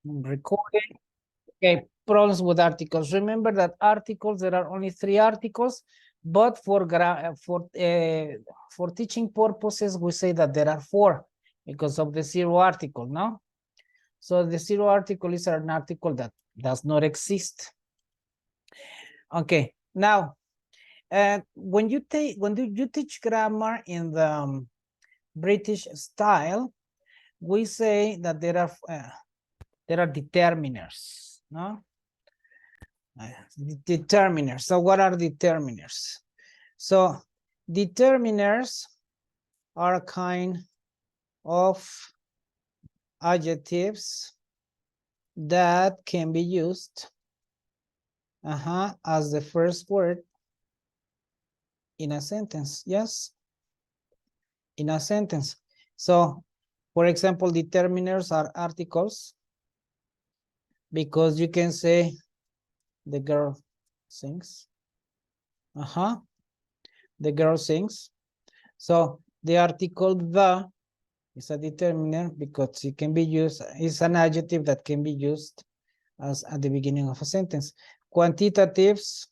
Recording. Okay, problems with articles. Remember that articles, there are only 3 articles, but for teaching purposes, we say that there are 4 because of the 0 article, no? So the 0 article is an article that does not exist. Okay, now, when you teach grammar in the British style, we say that there are determiners, no? Determiners. So what are determiners? So determiners are a kind of adjectives that can be used as the first word in a sentence. Yes, in a sentence. So, for example, determiners are articles because you can say the girl sings. The girl sings. So the article the is a determiner because it can be used, it's an adjective that can be used as at the beginning of a sentence. Quantitatives,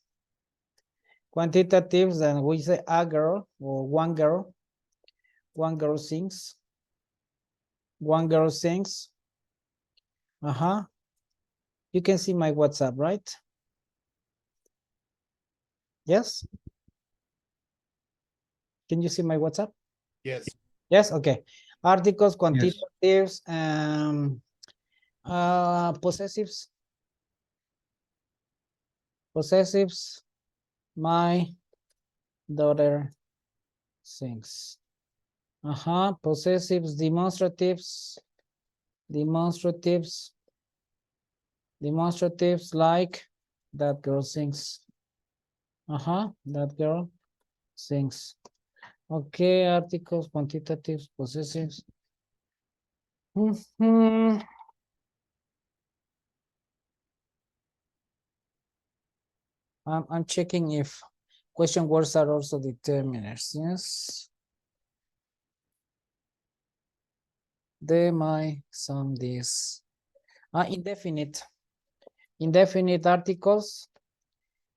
and we say a girl or one girl sings. One girl sings. You can see my WhatsApp, right? Yes? Can you see my WhatsApp? Yes. Yes, okay. Articles, quantitatives, Yes. Possessives. Possessives. My daughter sings. Possessives, demonstratives. Demonstratives like that girl sings. That girl sings. Okay, articles, quantitatives, possessives. I'm checking if question words are also determiners. Yes. They might some this. Indefinite. Indefinite articles.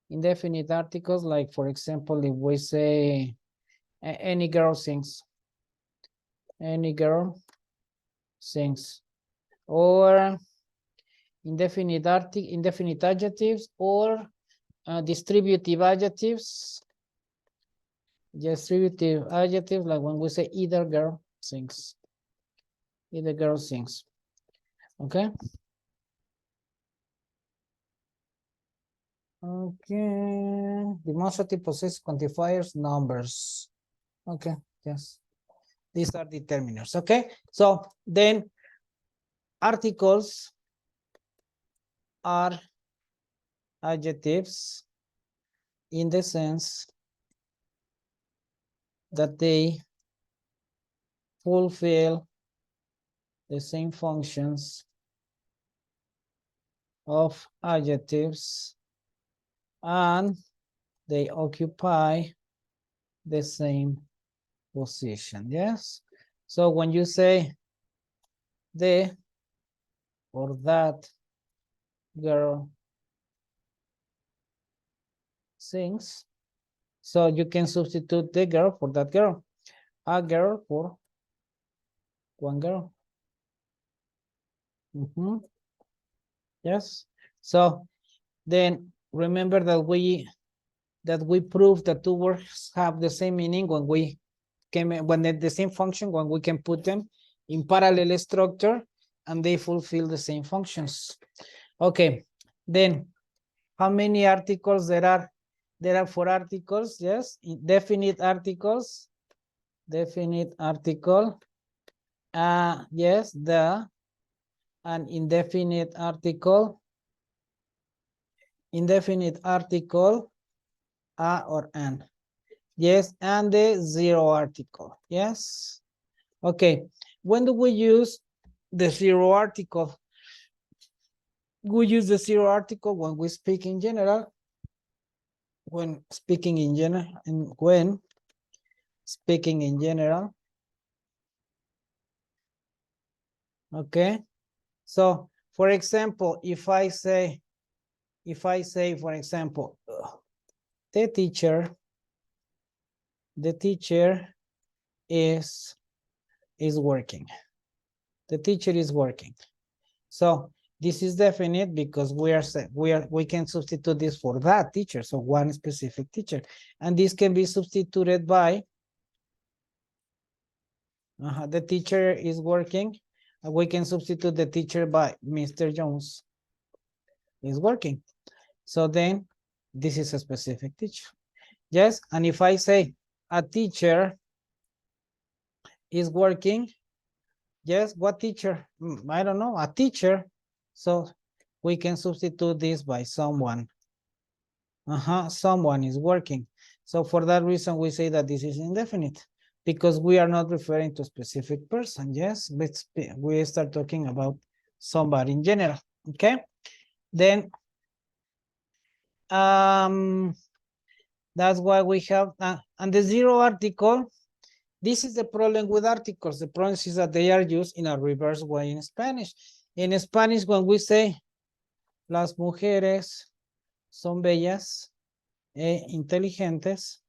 Indefinite articles, like for example, if we say any girl sings. Any girl sings. Or indefinite adjectives or distributive adjectives. Distributive adjectives, like when we say either girl sings. Either girl sings. Okay. Okay. Demonstrative, possessive, quantifiers, numbers. Okay. Yes. These are determiners. Okay. So then articles are adjectives in the sense that they fulfill the same functions of adjectives and they occupy the same position. Yes. So when you say the or that girl sings, so you can substitute the girl for that girl, a girl for one girl. Yes. So then remember that we prove that 2 words have the same meaning when we can, when the same function, when we can put them in parallel structure and they fulfill the same functions. Okay. Then how many articles there are? There are 4 articles. Yes. Definite articles. Definite article. Yes, the an indefinite article. Indefinite article, a or an. Yes, and the 0 article. Yes. Okay. When do we use the 0 article? We use the 0 article when we speak in general. When speaking in general, and when speaking in general. Okay. So For example, if I say, for example, the teacher is working. The teacher is working. So this is definite because we can substitute this for that teacher. So one specific teacher, and this can be substituted by the teacher is working. We can substitute the teacher by Mr. Jones is working. So then this is a specific teacher. Yes, and if I say a teacher is working, yes, what teacher? I don't know, a teacher. So we can substitute this by someone. Someone is working. So for that reason, we say that this is indefinite because we are not referring to a specific person. Yes, we start talking about somebody in general. Okay, then that's why we have and the zero article. This is the problem with articles. The problem is that they are used in a reverse way in Spanish. In Spanish, when we say las mujeres son bellas e inteligentes,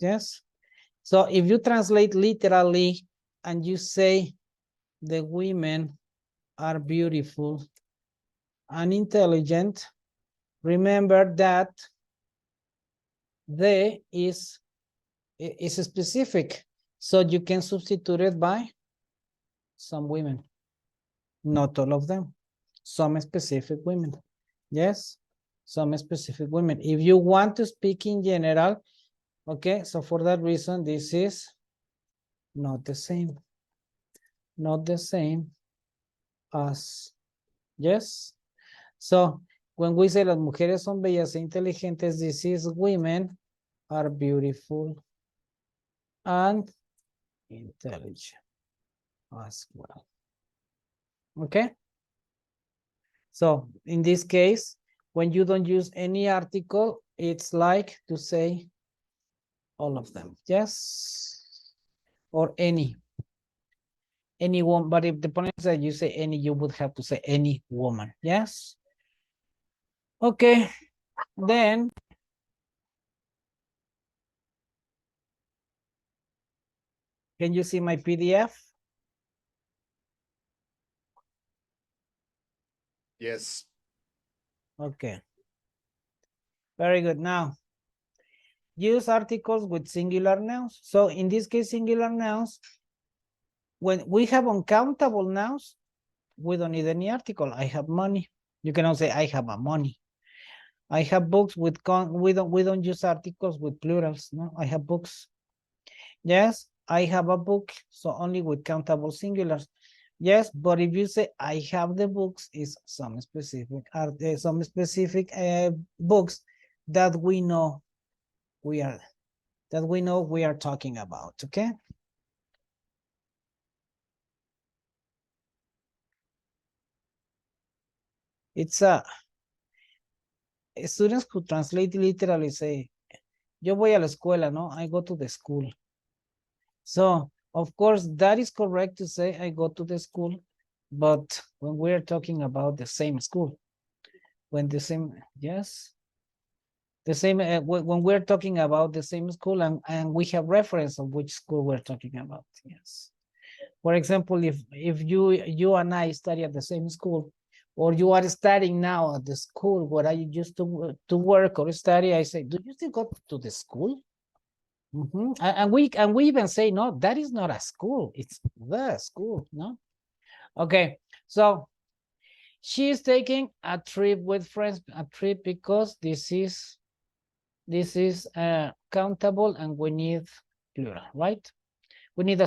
yes. So if you translate literally and you say the women are beautiful and intelligent, remember that they is specific. So you can substitute it by some women, not all of them, some specific women. Yes, some specific women. If you want to speak in general, okay, so for that reason, this is not the same. Not the same as, yes. So when we say las mujeres son bellas e inteligentes, this is women are beautiful and intelligent as well. Okay. So in this case, when you don't use any article, it's like to say all of them. Yes. Or any one, but if the point is that you say any, you would have to say any woman. Yes. Okay. Then can you see my PDF? Yes. Okay. Very good. Now, use articles with singular nouns. So in this case, singular nouns, when we have uncountable nouns, we don't need any article. I have money. You can also say I have a money. I have books with we don't use articles with plurals. No, I have books. Yes, I have a book. So only with countable singulars. Yes, but if you say I have the books, is some specific books that we know we are talking about. Okay. It's students who translate literally say, yo voy a la escuela, no? I go to the school. So, of course, that is correct to say I go to the school, but when we're talking about the same school, when the same, yes, the same, when we're talking about the same school and we have reference of which school we're talking about, yes. For example, if you and I study at the same school, or you are studying now at the school where I used to work or study, I say, do you still go to the school? And we even say, no, that is not a school, it's the school. No. Okay, so she is taking a trip with friends, a trip because this is countable and we need plural, right? We need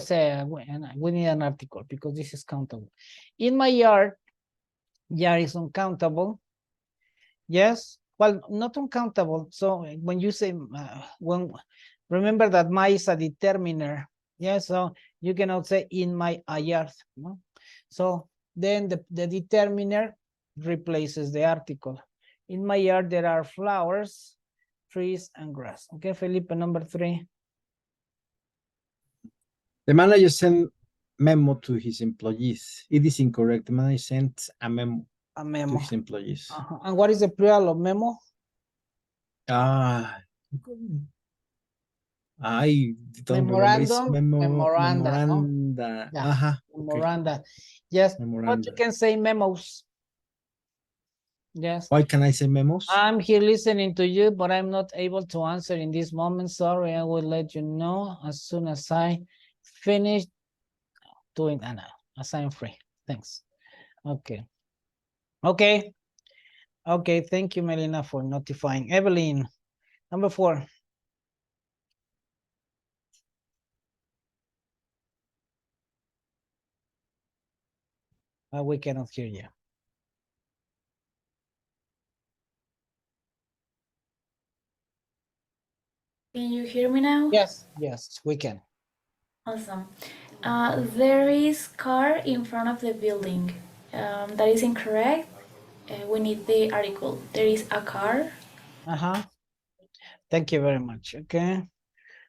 we need an article because this is countable. In my yard is uncountable. Yes, well, not uncountable. So when you say remember that my is a determiner. Yeah, so you cannot say in my yard. No? So then the determiner replaces the article. In my yard there are flowers, trees, and grass. Okay, Felipe, number 3. The manager sent memo to his employees. It is incorrect. The manager sent a memo A to memo. his employees. And what is the plural of memo? I don't Memorandum, remember. memoranda, no? Memoranda. Yeah. Memoranda. Okay. Yes, Memoranda. but you can say memos. Yes. Why can I say memos? I'm here listening to you, but I'm not able to answer in this moment. Sorry, I will let you know as soon as I finish doing that now, as I'm free. Thanks. Okay. Okay. Okay, thank you, Melina, for notifying. Evelyn, number 4. We cannot hear you. Can you hear me now? Yes, yes, we can. Awesome. There is car in front of the building. That is incorrect. We need the article. There is a car. Thank you very much. Okay.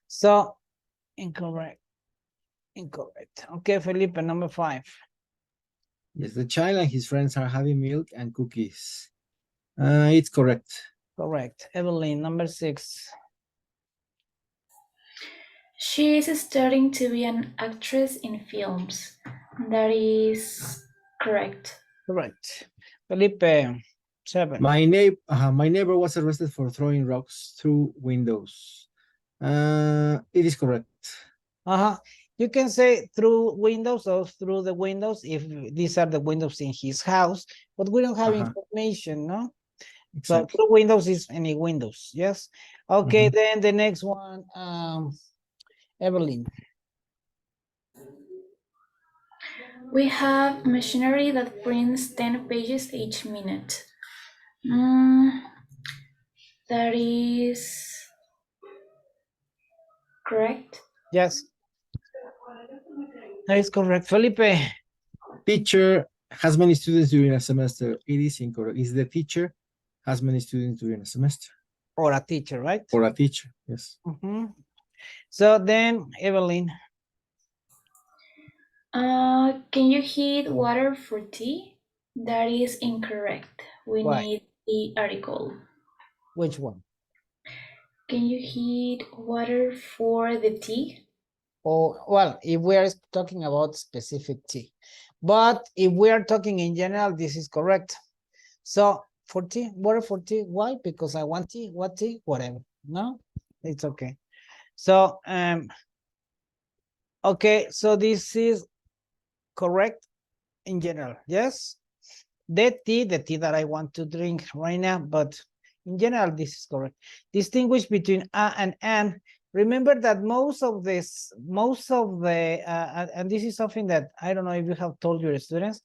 So, incorrect. Incorrect. Okay, Felipe, number 5. Yes, the child and his friends are having milk and cookies. It's correct. Correct. Evelyn, number 6. She is studying to be an actress in films. That is correct. Correct. Felipe, 7. My neighbor was arrested for throwing rocks through windows. It is correct. You can say through windows or through the windows if these are the windows in his house, but we don't have information, no? Exactly. So through windows is any windows, yes? Okay, then the next one, Evelyn. We have machinery that prints 10 pages each minute. That is correct. Yes. That is correct. Felipe. Teacher has many students during a semester. It is incorrect. Is the teacher has many students during a semester. Or a teacher, right? Or a teacher, yes. So then, Evelyn. Can you heat water for tea? That is incorrect. We need the article. Which one? Can you heat water for the tea? Oh, well, if we are talking about specific tea. But if we are talking in general, this is correct. So for tea, water for tea. Why? Because I want tea. What tea? Whatever. No, it's okay. So, okay. So this is correct in general. Yes. The tea that I want to drink right now, but in general, this is correct. Distinguish between a and an. Remember that most of the, and this is something that I don't know if you have told your students,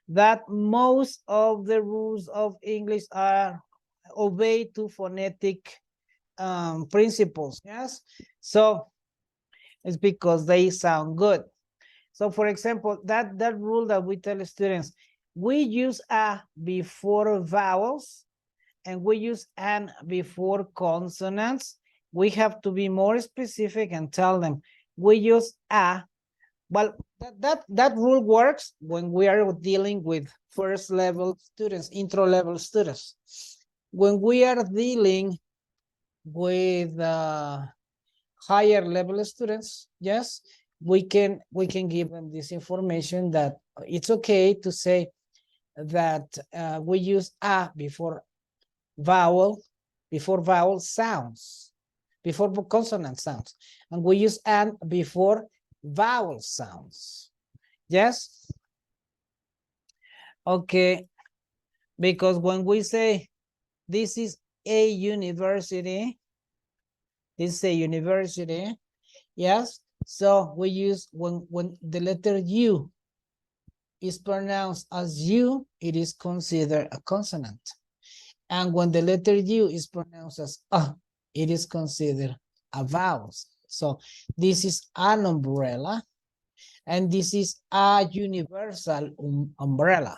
that most of the rules of English are obeyed to phonetic principles, yes? So it's because they sound good. So for example, that rule that we tell students, we use a before vowels and we use an before consonants. We have to be more specific and tell them we use a. Well, that rule works when we are dealing with first level students, intro level students. When we are dealing with higher level students, yes, we can give them this information that it's okay to say that we use a before vowel sounds, before consonant sounds, and we use an before vowel sounds. Yes. Okay. Because when we say this is a university, this is a university, yes. So we use when the letter U is pronounced as U, it is considered a consonant. And when the letter U is pronounced as it is considered a vowel. So this is an umbrella, and this is a universal umbrella.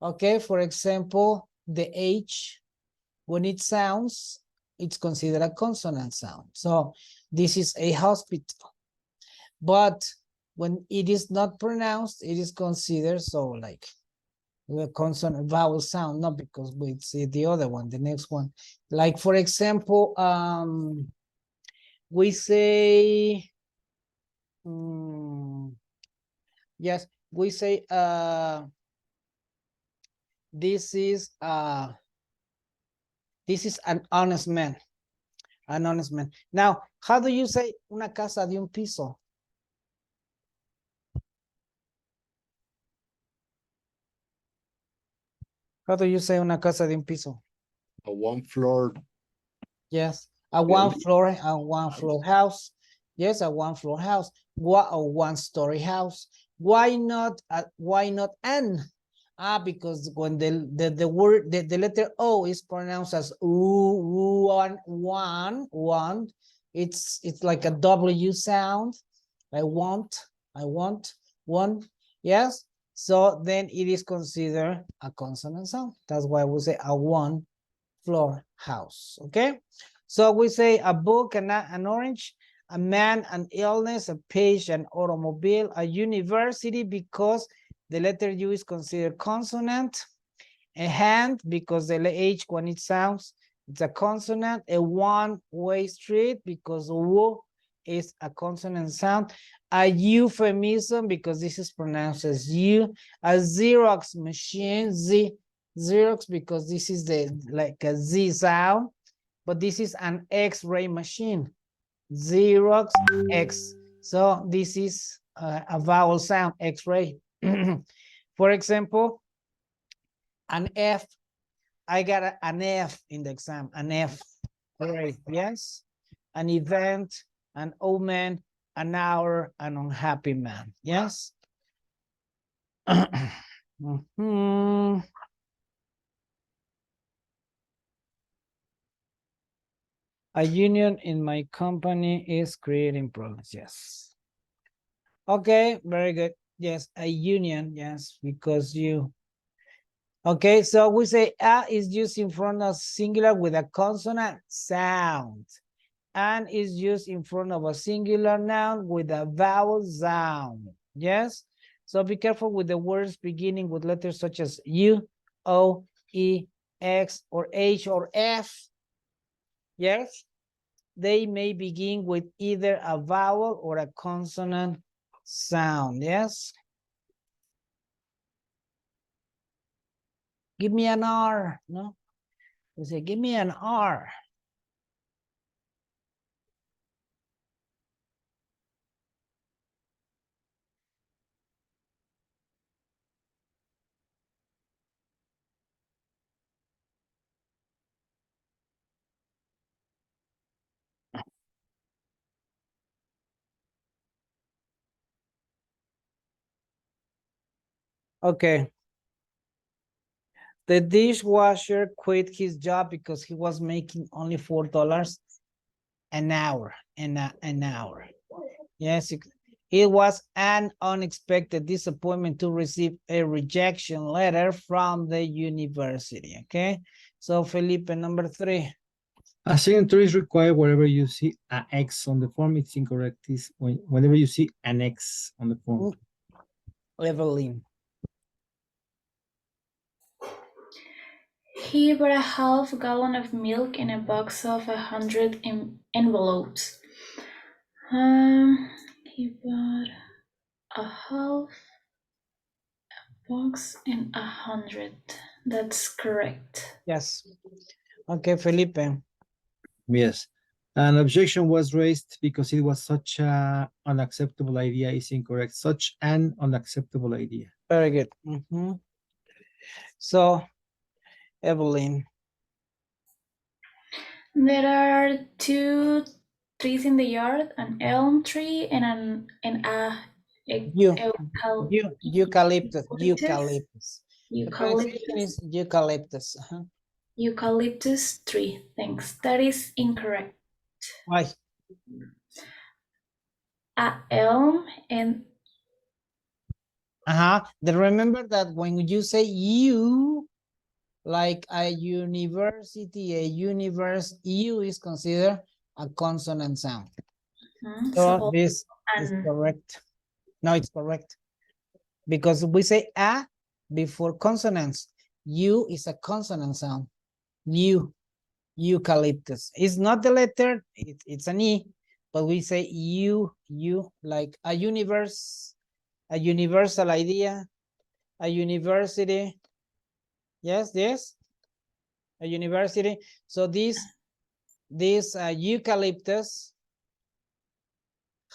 Okay, for example, the H, when it sounds, it's considered a consonant sound. So this is a hospital. But when it is not pronounced, it is considered so like the consonant vowel sound, not because we see the other one, the next one. Like for example, we say, yes, we say, this is an honest man. An honest man. Now, how do you say una casa de un piso? How do you say una casa de un piso? A one floor Yes, a building. one floor house. Yes, a one floor house. What a one story house. Why not an? Because when the word the letter O is pronounced as one, it's like a W sound. I want one. Yes. So then it is considered a consonant sound. That's why we say a one floor house. Okay. So we say a book, an orange, a man, an illness, a page, an automobile, a university, because the letter U is considered consonant, a hand, because the H, when it sounds, it's a consonant, a one-way street, because W is a consonant sound, a euphemism, because this is pronounced as U, a Xerox machine, Xerox, because this is like a Z sound, but this is an X-ray machine, Xerox X. So this is a vowel sound, X-ray. For example, an F. I got an F in the exam, an F. Right, yes. An event, an omen, an hour, an unhappy man. Yes. Mm-hmm. A union in my company is creating problems. Yes. Okay, very good. Yes, a union. Yes, because you. Okay, so we say a is used in front of singular with a consonant sound. And is used in front of a singular noun with a vowel sound. Yes. So be careful with the words beginning with letters such as U, O, E, X, or H, or F. Yes. They may begin with either a vowel or a consonant sound. Yes. Give me an R. No. We say, give me an R. Okay. The dishwasher quit his job because he was making only $4 an hour. An hour. Yes, it was an unexpected disappointment to receive a rejection letter from the university. Okay, so Felipe, number 3. A signature is required wherever you see an X on the form. It's incorrect. Is whenever you see an X on the form. Evelyn. He bought a half gallon of milk in a box of 100 envelopes. He bought a half box in 100. That's correct. Yes. Okay, Felipe. Yes. An objection was raised because it was such an unacceptable idea. Is incorrect. Such an unacceptable idea. Very good. So, Evelyn. There are 2 trees in the yard, an elm tree and Eucalyptus. eucalyptus. The pronunciation is eucalyptus. Eucalyptus tree. Thanks. That is incorrect. Why? A elm and Then remember that when you say you, like a university, a universe, U is considered a consonant sound. So this is correct. No, it's correct. Because we say a before consonants. U is a consonant sound. U, eucalyptus. It's not the letter, it's an E, but we say you, like a universe, a universal idea, a university. Yes, yes, a university. So this eucalyptus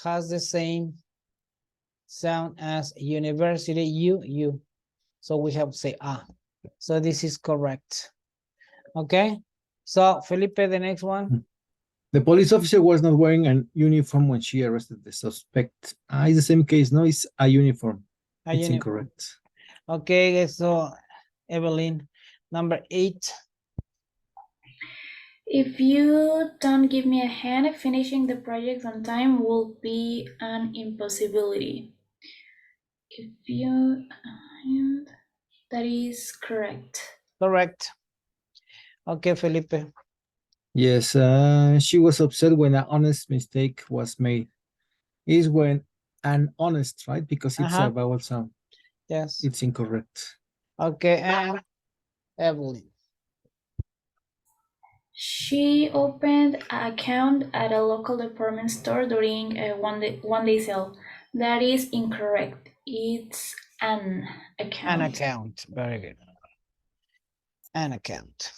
has the same sound as university, you. So we have to say ah. So this is correct. Okay. So Felipe, the next one. The police officer was not wearing an uniform when she arrested the suspect. It's the same case. No, it's a uniform. It's incorrect. Okay, so Evelyn, number 8. If you don't give me a hand, finishing the project on time will be an impossibility. If you, that is correct. Correct. Okay, Felipe. Yes, she was upset when an honest mistake was made. Is when an honest, right? Because it's a vowel sound. Yes. It's incorrect. Okay, and Evelyn. She opened an account at a local department store during a one day sale. That is incorrect. It's an account. An account. Very good. An account.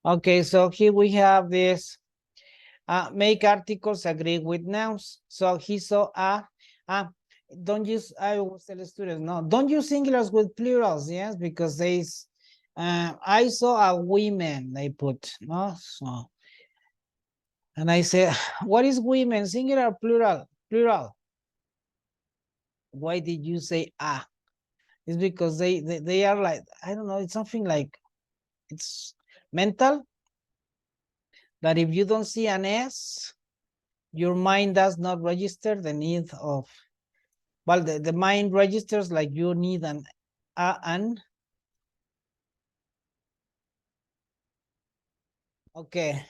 Okay, so here we have this. Make articles agree with nouns. So he saw don't use, I always tell the students, no, don't use singulars with plurals, yes, because I saw a women, they put, no, so. And I said, what is women, singular or plural? Plural. Why did you say It's because they are like, I don't know, it's something like, it's mental, that if you don't see an S, your mind does not register the need of, well, the mind registers like you need an. Okay.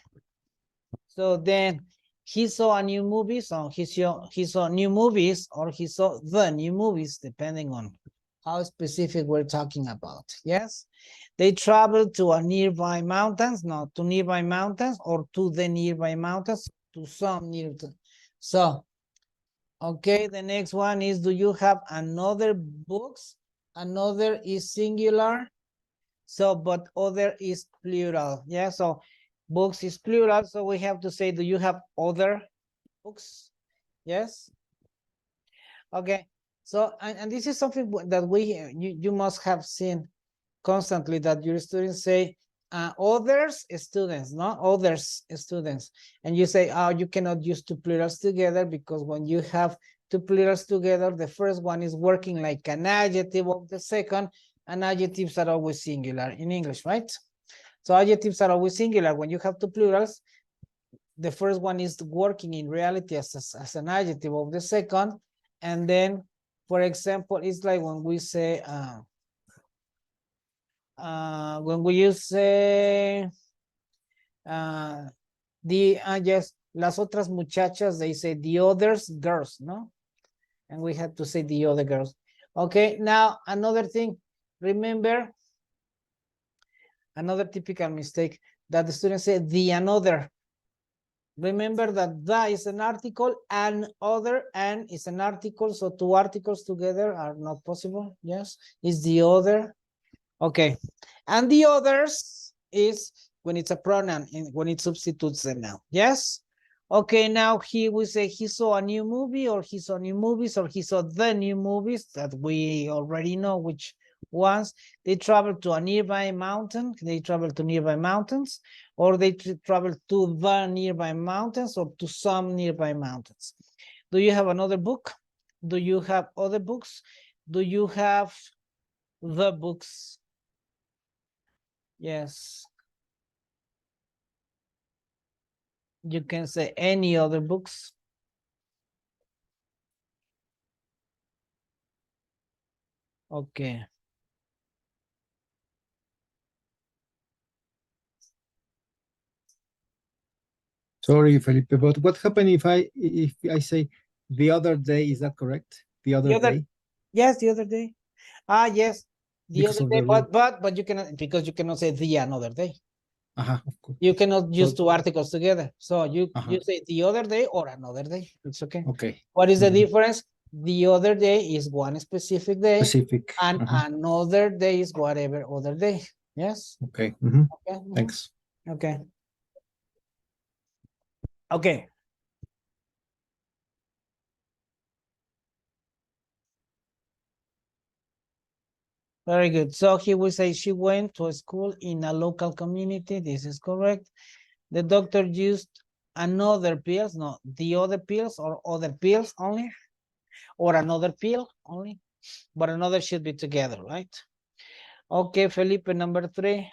So then he saw a new movie, so he saw new movies, or he saw the new movies, depending on how specific we're talking about. Yes. They traveled to a nearby mountains, not to nearby mountains, or to the nearby mountains, to some near to. So, okay, the next one is, do you have another books? Another is singular. So, but other is plural. Yeah, so books is plural. So we have to say, do you have other books? Yes. Okay. So, and this is something that you must have seen constantly, that your students say, others students, no, others students. And you say, oh, you cannot use two plurals together, because when you have two plurals together, the first one is working like an adjective of the second, and adjectives are always singular in English, right? So adjectives are always singular. When you have two plurals, the first one is working in reality as an adjective of the second. And then, for example, it's like when we say, when we use yes, las otras muchachas, they say the others girls, no? And we have to say the other girls. Okay, now another thing, remember, another typical mistake that the students say the another. Remember that the is an article, and other and is an article, so two articles together are not possible. Yes, is the other. Okay, and the others is when it's a pronoun and when it substitutes the noun. Yes. Okay, now here we say he saw a new movie, or he saw new movies, or he saw the new movies that we already know which ones. They travel to a nearby mountain. They travel to nearby mountains, or they travel to the nearby mountains, or to some nearby mountains. Do you have another book? Do you have other books? Do you have the books? Yes. You can say any other books. Okay. Sorry, Felipe, but what happened if I say the other day? Is that correct? the other day? Yes, the other day. Ah, yes. The Because other of day, the rule. but you cannot, because you cannot say the another day. Of course. You cannot use So- two articles together. So you Uh-huh. say the other day or another day. It's okay. Okay. What is the Mhm. difference? The other day is one specific day, Specific. and Uh-huh. another day is whatever other day. Yes. Okay. Mhm. Okay. Mhm. Thanks. Okay. Okay. Very good. So he will say she went to a school in a local community. This is correct. The doctor used another pills, no, the other pills or other pills only, or another pill only, but another should be together, right? Okay, Felipe, number 3.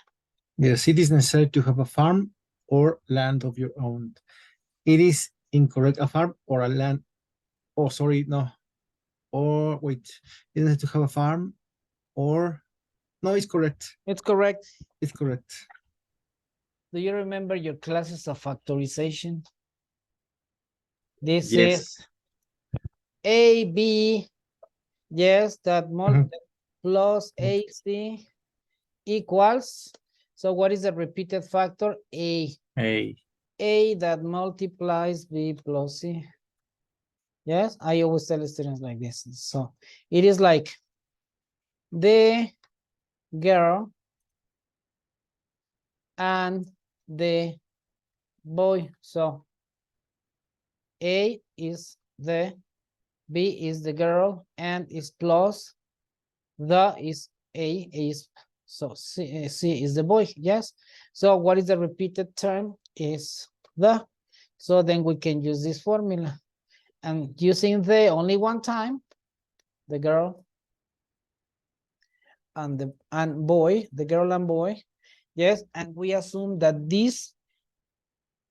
Yes, it is necessary to have a farm or land of your own. It is incorrect. A farm or a land. Oh, sorry, no. Or wait, it is to have a farm or no, it's correct. It's correct. It's correct. Do you remember your classes of factorization? This Yes. is A, B, yes, that plus AC equals, so what is the repeated factor? A. A that multiplies B plus C. Yes, I always tell students like this. So it is like the girl and the boy. So A is the, B is the girl, and is plus, the is A is, so C is the boy. Yes. So what is the repeated term? Is the. So then we can use this formula. And using the only one time, the girl and the boy, the girl and boy, yes, and we assume that this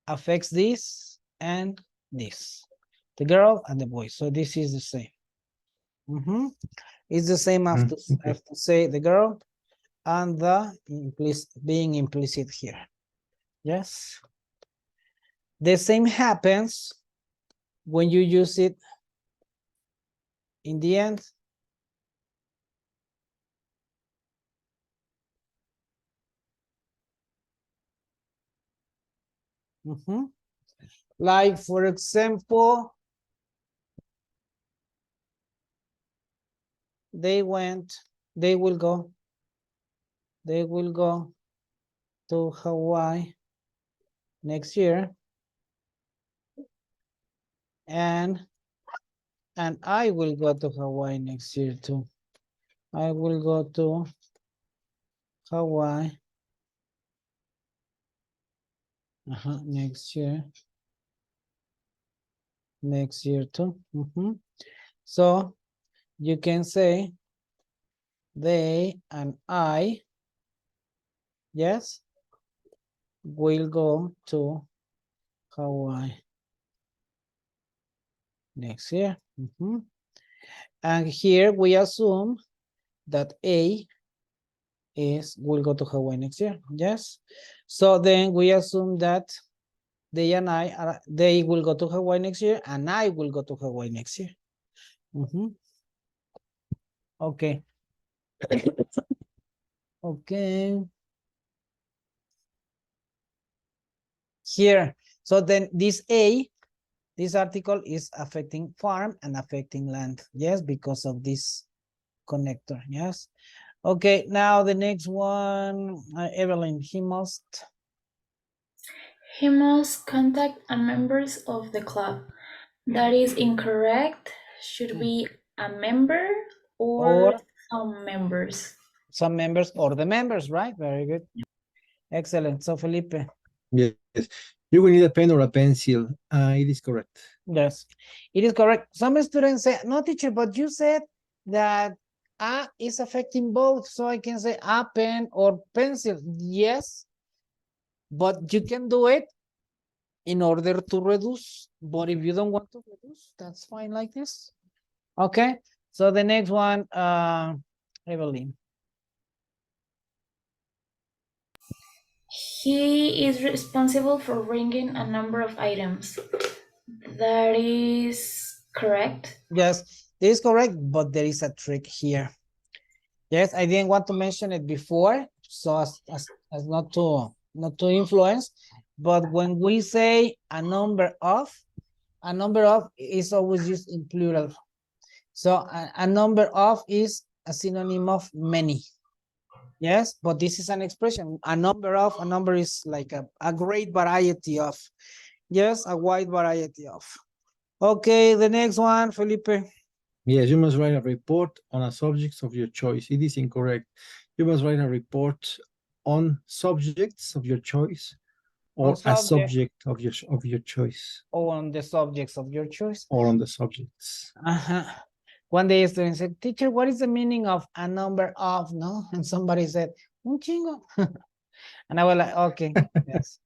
affects this and this, the girl and the boy. So this is the same. It's the same as to, Okay. as to say the girl and the being implicit here. Yes. The same happens when you use it in the end. Like, for example, they went, they will go to Hawaii next year, and I will go to Hawaii next year too. I will go to Hawaii next year too. So you can say they and I, yes, will go to Hawaii next year. And here we assume that A will go to Hawaii next year. Yes. So then we assume that they and I are, they will go to Hawaii next year, and I will go to Hawaii next year. Okay. Okay. Here. So then this A, this article is affecting farm and affecting land. Yes, because of this connector. Yes. Okay, now the next one, Evelyn, he must contact a members of the club. That is incorrect. Should be a member or some members. Some members or the members, right? Very good. Excellent. So Felipe. Yes. You will need a pen or a pencil. It is correct. Yes, it is correct. Some students say, no, teacher, but you said that A is affecting both. So I can say a pen or pencil. Yes, but you can do it in order to reduce. But if you don't want to reduce, that's fine like this. Okay, so the next one, Evelyn. He is responsible for bringing a number of items. That is correct. Yes, This is correct, but there is a trick here. Yes, I didn't want to mention it before, so as not to influence, but when we say a number of is always used in plural. So a number of is a synonym of many. Yes, but this is an expression. A number is like a great variety of. Yes, a wide variety of. Okay, the next one, Felipe. Yes, you must write a report on a subject of your choice. It is incorrect. You must write a report on subjects of your choice or a subject of your choice. Or on the subjects of your choice. Or on the subjects. One day a student said, teacher, what is the meaning of a number of, no? And somebody said, un chingo. And I was like, okay, yes.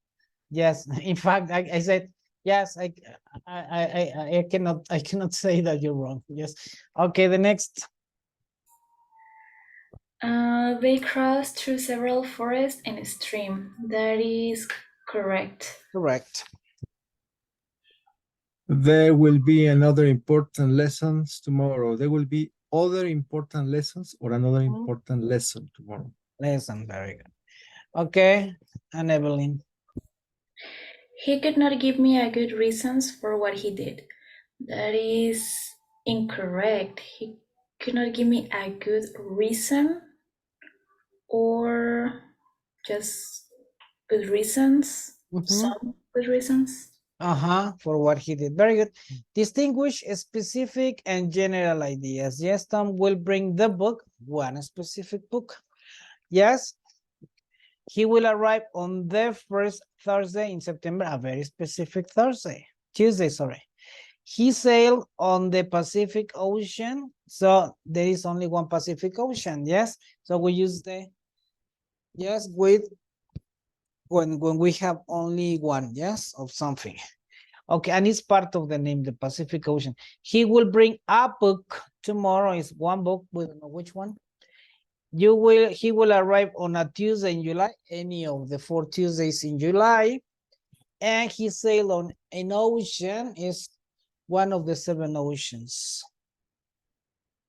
Yes, in fact, I said, yes, I cannot say that you're wrong. Yes. Okay, the next. They crossed through several forests and a stream. That is correct. Correct. There will be another important lessons tomorrow. There will be other important lessons or another important lesson tomorrow. Lesson, very good. Okay, and Evelyn. He could not give me a good reasons for what he did. That is incorrect. He could not give me a good reason or just good reasons, some good reasons. For what he did. Very good. Distinguish specific and general ideas. Yes, Tom will bring the book, one specific book. Yes. He will arrive on the first Thursday in September, a very specific Tuesday, sorry. He sailed on the Pacific Ocean. So there is only one Pacific Ocean, yes? So we use the, yes, with, when we have only one, yes, of something. Okay, and it's part of the name, the Pacific Ocean. He will bring a book tomorrow. Is one book, we don't know which one. He will arrive on a Tuesday in July, any of the 4 Tuesdays in July. And he sailed on an ocean, is one of the 7 oceans.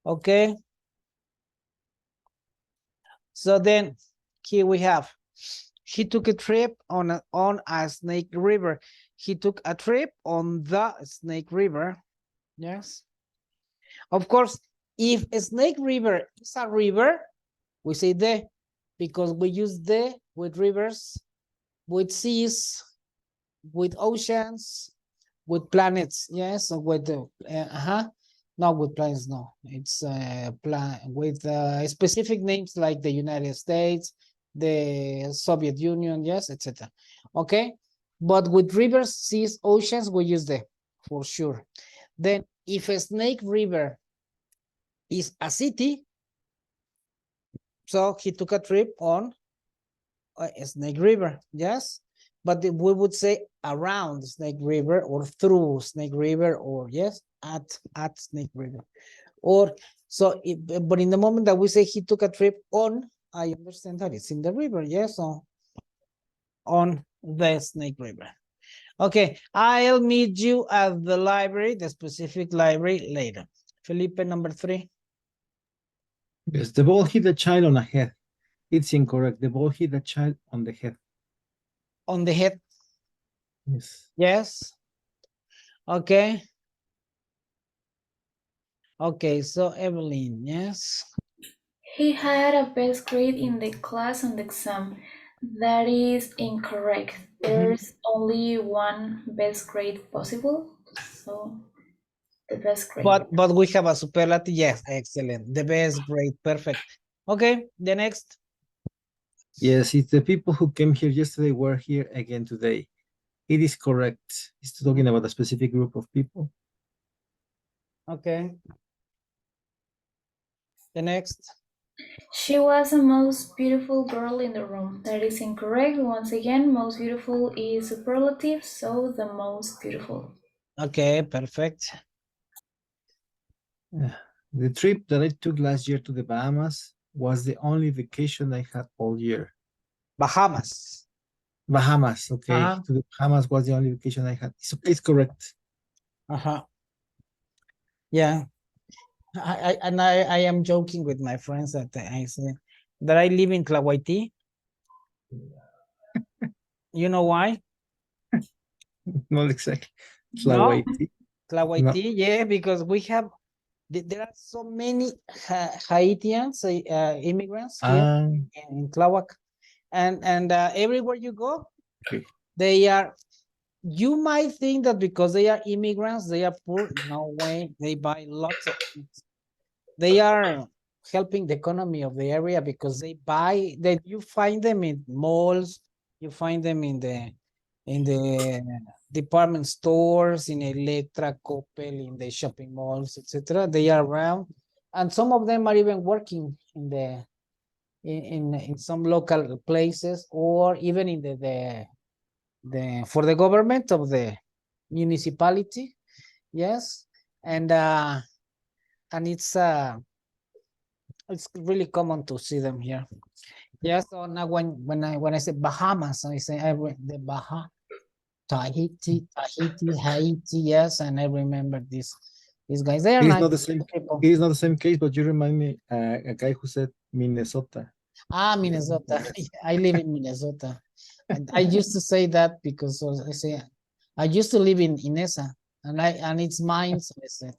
Okay. So then here we have, he took a trip on a Snake River. He took a trip on the Snake River. Yes. Of course, if a Snake River is a river, we say the, because we use the with rivers, with seas, with oceans, with planets. Yes, so with the not with planets. No, it's with specific names like the United States, the Soviet Union. Yes, etc. Okay, but with rivers, seas, oceans, we use the for sure. Then, if a Snake River is a city, so he took a trip on a Snake River, yes? But we would say around Snake River or through Snake River or yes, at Snake River. Or so, but in the moment that we say he took a trip on, I understand that it's in the river, yes? So on the Snake River. Okay, I'll meet you at the library, the specific library later. Felipe, number 3. Yes, the ball hit the child on the head. It's incorrect. The ball hit the child on the head. On the head? Yes. Yes. Okay. Okay, so Evelyn, yes. He had a best grade in the class on the exam. That is incorrect. There's only one best grade possible. So the best grade. But we have a superlative. Yes, excellent. The best grade, perfect. Okay, the next. Yes, it's the people who came here yesterday were here again today. It is correct. It's talking about a specific group of people. Okay. The next. She was the most beautiful girl in the room. That is incorrect. Once again, most beautiful is superlative, so the most beautiful. Okay, perfect. The trip that I took last year to the Bahamas was the only vacation I had all year. Bahamas. Bahamas, okay. To the Bahamas was the only vacation I had. It's correct. Yeah. I am joking with my friends that I say that I live in Tlahuaytí. You know why? Not exactly. No, Tlahuaytí. Tlahuaytí, yeah, because we have there are so many Haitians immigrants here Ah, in Tlahuac, and everywhere you go, okay. they are. You might think that because they are immigrants, they are poor. No way, they buy lots of things. They are helping the economy of the area because they buy that you find them in malls, you find them in the department stores, in Electra, Coppel, in the shopping malls, etc. They are around, and some of them are even working in the in some local places, or even in the for the government of the municipality. Yes, and it's really common to see them here. Yes, so now when I say Bahamas, I say the Tahiti, Haiti, yes, and I remember these guys. They are It is nice not the same. people. It is not the same case, but you remind me a guy who said Minnesota. Minnesota. Yes. I live in Minnesota, and I used to say that because I say I used to live in Inesa, and it's mine, so I said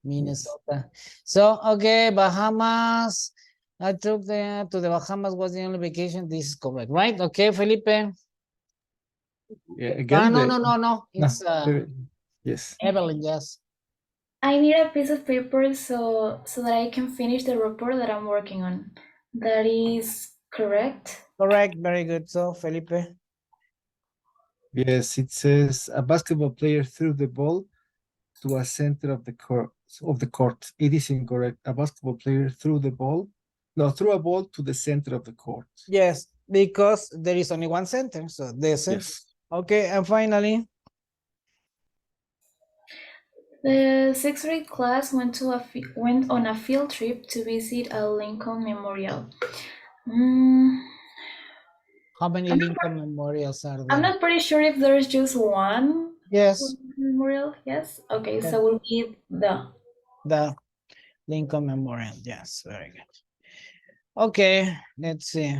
Minnesota. So okay, Bahamas. I took the to the Bahamas was the only vacation. This is correct, right? Okay, Felipe. Yeah, again, No, the no. no, It's yes. Evelyn, yes. I need a piece of paper so that I can finish the report that I'm working on. That is correct. Correct, very good. So Felipe. Yes, it says a basketball player threw the ball to a center of the court. It is incorrect. A basketball player threw a ball to the center of the court. Yes, because there is only one center. So the center. Yes. Okay, and finally. The sixth grade class went on a field trip to visit a Lincoln Memorial. How many Lincoln memorials are I'm there? not pretty sure if there's just one Yes, memorial. Yes. Okay, Yeah. so we'll give the Lincoln Memorial. Yes, very good. Okay, let's see.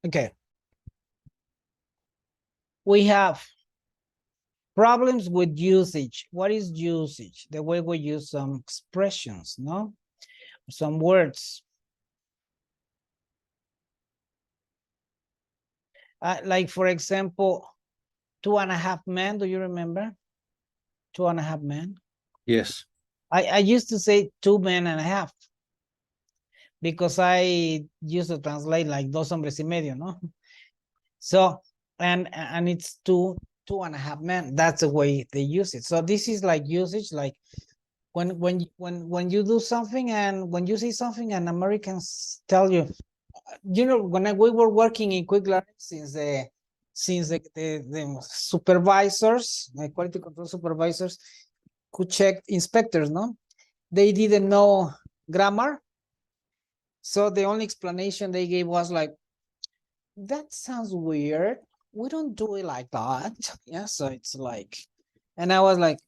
Okay. We have problems with usage. What is usage? The way we use some expressions, no? Some words. Like, for example, 2.5 men. Do you remember? 2.5 men. Yes. I used to say 2 men and a half because I used to translate like dos hombres y medio, no? So, and it's 2.5 men. That's the way they use it. So this is like usage, like when you do something and when you say something and Americans tell you, when we were working in Quick Learning since the supervisors, the quality control supervisors could check inspectors, no? They didn't know grammar. So the only explanation they gave was like, that sounds weird. We don't do it like that. Yeah, so it's like, and I was like,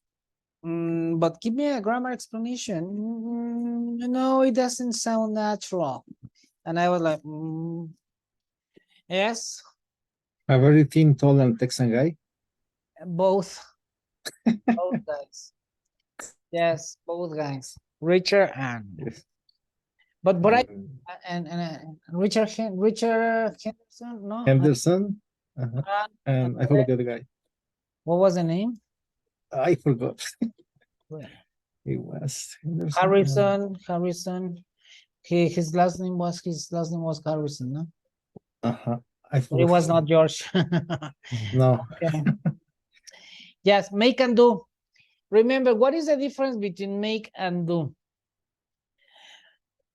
but give me a grammar explanation. No, it doesn't sound natural. And I was like, yes. A very thin, tall, and Texan guy. Both. Both guys. Yes, both guys. Richard and Yes. but I and Richard Henderson, no? Henderson. And I forgot the other guy. What was the name? I forgot. It was Henderson. Harrison. His last name was Harrison, no? I But it forgot. was not George. No. Okay. Yes, make and do. Remember, what is the difference between make and do?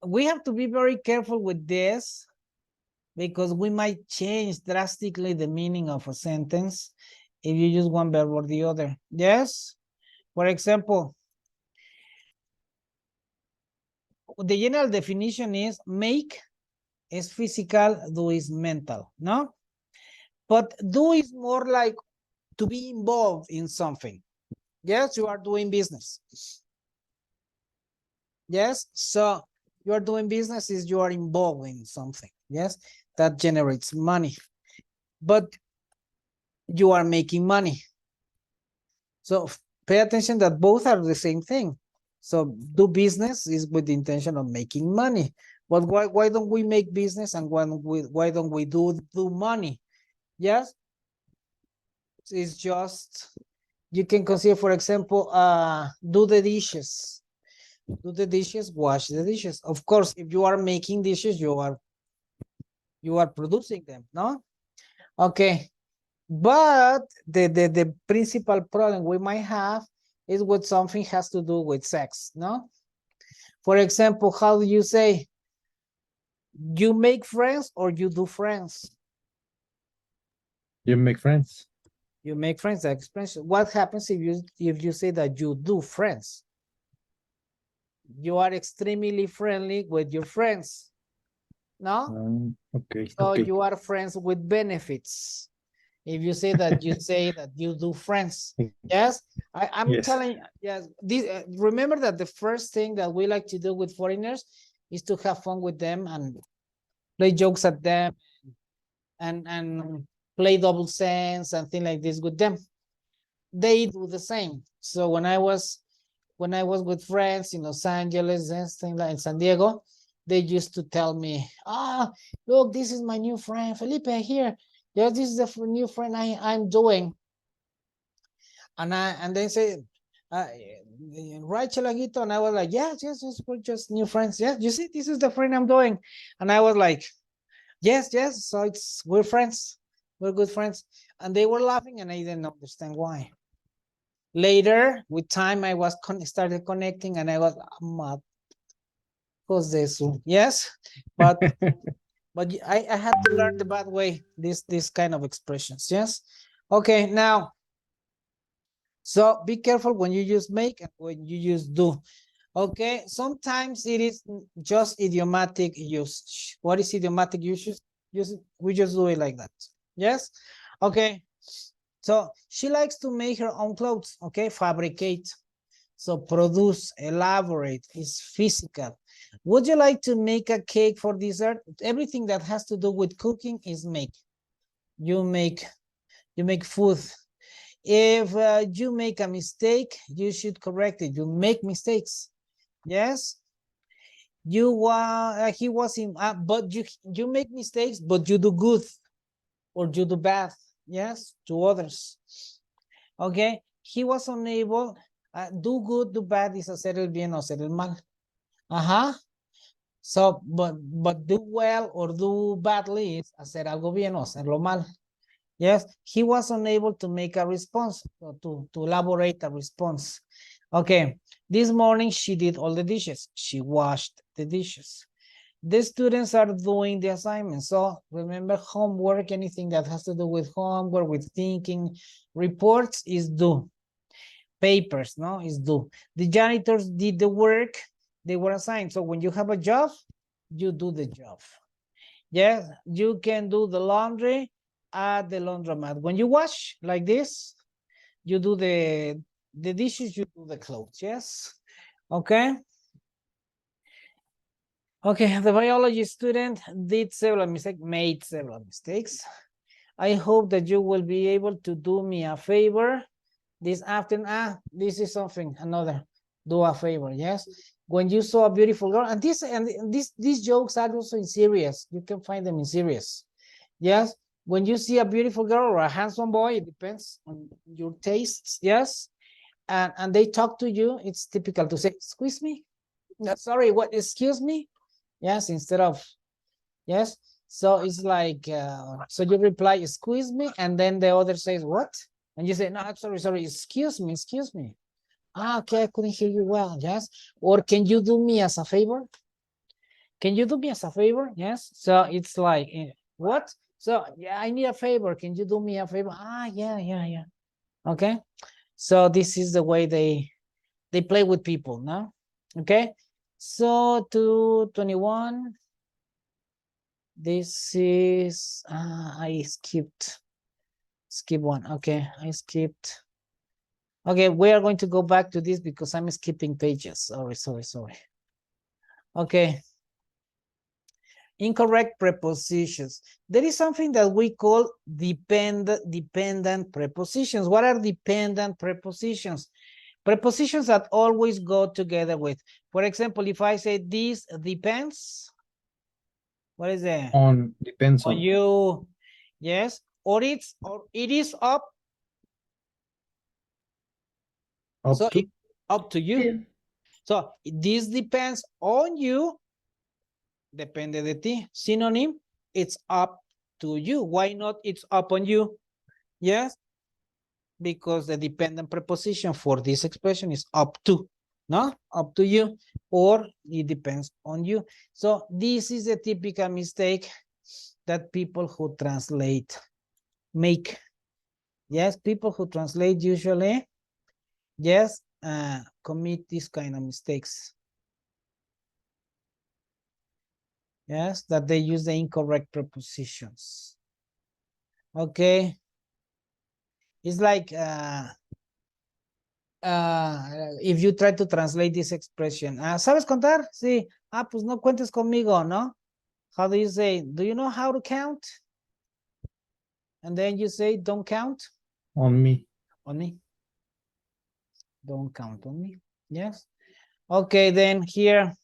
We have to be very careful with this because we might change drastically the meaning of a sentence if you use one verb or the other. Yes? For example, the general definition is make is physical, do is mental, no? But do is more like to be involved in something. Yes, you are doing business. Yes, so you are doing business is you are involved in something. Yes, that generates money, but you are making money. So pay attention that both are the same thing. So do business is with the intention of making money. But why don't we make business and why don't we do money? Yes, it's just you can consider, for example, do the dishes. Do the dishes, wash the dishes. Of course, if you are making dishes, you are producing them, no? Okay. But the principal problem we might have is when something has to do with sex, no? For example, how do you say you make friends or you do friends? You make friends. You make friends, that expression. What happens if you say that you do friends? You are extremely friendly with your friends, no? Okay. So Okay. you are friends with benefits. If you say that you do friends. Yes, I'm Yes. telling you, yes. This, remember that the first thing that we like to do with foreigners is to have fun with them and play jokes at them and play double sense and things like this with them. They do the same. So when I was with friends in Los Angeles and things like in San Diego, they used to tell me, look, this is my new friend, Felipe here. Yeah, this is the new friend I'm doing. And they say, right, Chalaguito? And I was like, yes, we're just new friends. Yeah, you see, this is the friend I'm doing. And I was like, yes, so we're friends. We're good friends. And they were laughing and I didn't understand why. Later, with time, I was started connecting and I was, who's this? Yes, but I had to learn the bad way, this kind of expressions. Yes. Okay, now, so be careful when you use make and when you use do. Okay, sometimes it is just idiomatic usage. What is idiomatic usage? We just do it like that. Yes. Okay. So she likes to make her own clothes. Okay, fabricate. So produce, elaborate is physical. Would you like to make a cake for dessert? Everything that has to do with cooking is make. You make food. If you make a mistake, you should correct it. You make mistakes. Yes. He was in, but you make mistakes, but you do good or you do bad. Yes, to others. Okay. He was unable. Do good, do bad is hacer el bien o hacer el mal. So, but do well or do badly is hacer algo bien o hacerlo mal. Yes, he was unable to make a response, to elaborate a response. Okay, this morning she did all the dishes. She washed the dishes. The students are doing the assignment. So remember, homework, anything that has to do with homework, with thinking, reports is do. Papers, no, is do. The janitors did the work they were assigned. So when you have a job, you do the job. Yes, you can do the laundry at the laundromat. When you wash like this, you do the dishes, you do the clothes. Yes. Okay. Okay, the biology student did several mistakes, made several mistakes. I hope that you will be able to do me a favor this afternoon. This is something, another, do a favor. Yes. When you saw a beautiful girl, and these jokes are also in serious. You can find them in serious. Yes. When you see a beautiful girl or a handsome boy, it depends on your tastes. Yes. And they talk to you, it's typical to say, excuse me. No, sorry, what, excuse me? Yes, instead of, yes. So it's like, so you reply, excuse me, and then the other says, what? And you say, no, I'm sorry, excuse me. Okay, I couldn't hear you well, yes. Or can you do me as a favor? Can you do me as a favor? Yes. So it's like, What? So yeah, I need a favor. Can you do me a favor? Ah, yeah. Okay. So this is the way they play with people, no? Okay. So 221. This is I skip one. Okay, I skipped. Okay, we are going to go back to this because I'm skipping pages. Sorry. Okay. Incorrect prepositions. There is something that we call dependent prepositions. What are dependent prepositions? Prepositions that always go together with. For example, if I say this depends, what is it? On, depends On on. you, yes, or it is up. Up So to. it's up to you. Two. So this depends on you. Depende de ti. Synonym, it's up to you. Why not it's up on you? Yes, because the dependent preposition for this expression is up to, no? Up to you, or it depends on you. So this is a typical mistake that people who translate make. Yes, people who translate usually, yes, commit these kind of mistakes. Yes, that they use the incorrect prepositions. Okay. It's like if you try to translate this expression. ¿Sabes contar? Sí. Pues no cuentes conmigo, ¿no? How do you say? Do you know how to count? And then you say, don't count On me. on me. Don't count on me. Yes. Okay, then here,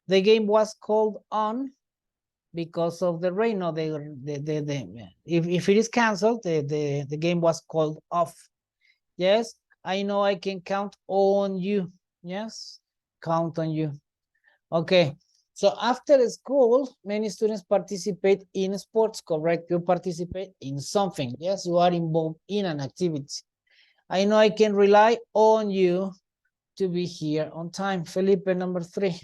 the game was called on because of the rain. No, if it is canceled, the game was called off. Yes, I know I can count on you. Yes, count on you. Okay, so after school, many students participate in sports, correct? You participate in something. Yes, you are involved in an activity. I know I can rely on you to be here on time. Felipe, number 3.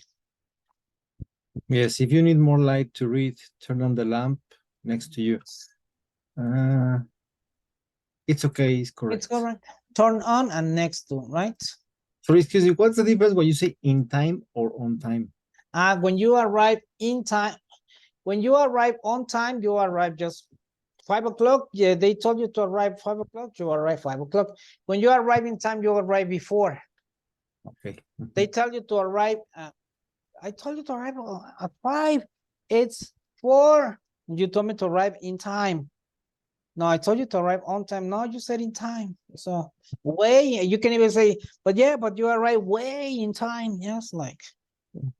Yes, if you need more light to read, turn on the lamp next to you. It's okay, it's correct. It's correct. Turn on and next to, right? Sorry, excuse me, what's the difference when you say in time or on time? When you arrive in time, when you arrive on time, you arrive just 5 o'clock. Yeah, they told you to arrive 5 o'clock, you arrive 5 o'clock. When you arrive in time, you arrive before. Okay. They tell you to arrive, I told you to arrive at 5. It's 4. You told me to arrive in time. No, I told you to arrive on time. No, you said in time. So way, you can even say, but yeah, but you arrive way in time. Yes, like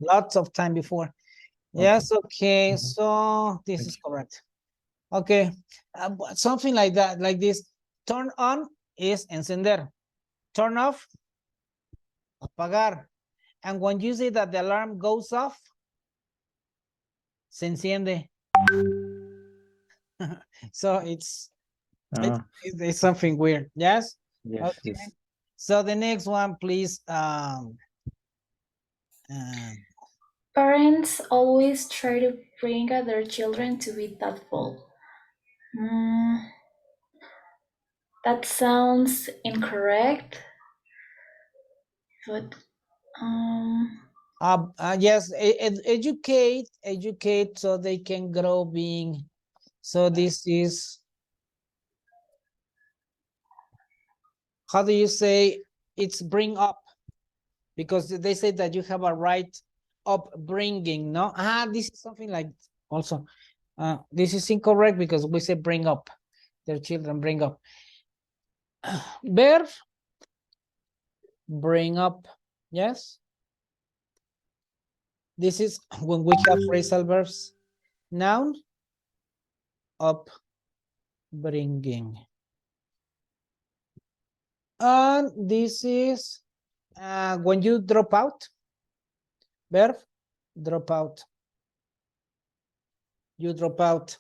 lots of time before. Yes, okay. So this is correct. Okay, something like that, like this. Turn on is encender. Turn off, apagar. And when you say that the alarm goes off, se enciende. So it's something weird. Yes. Yes, Okay. yes. So the next one, please. Parents always try to bring their children to be thoughtful. That sounds incorrect, but yes, educate so they can grow being. So this is, how do you say? It's bring up, because they say that you have a right upbringing, no? This is something like also, this is incorrect because we say bring up, their children bring up. Verb, bring up, yes? This is when we have phrasal verbs. Noun, upbringing. And this is when you drop out. Verb, drop out. You drop out.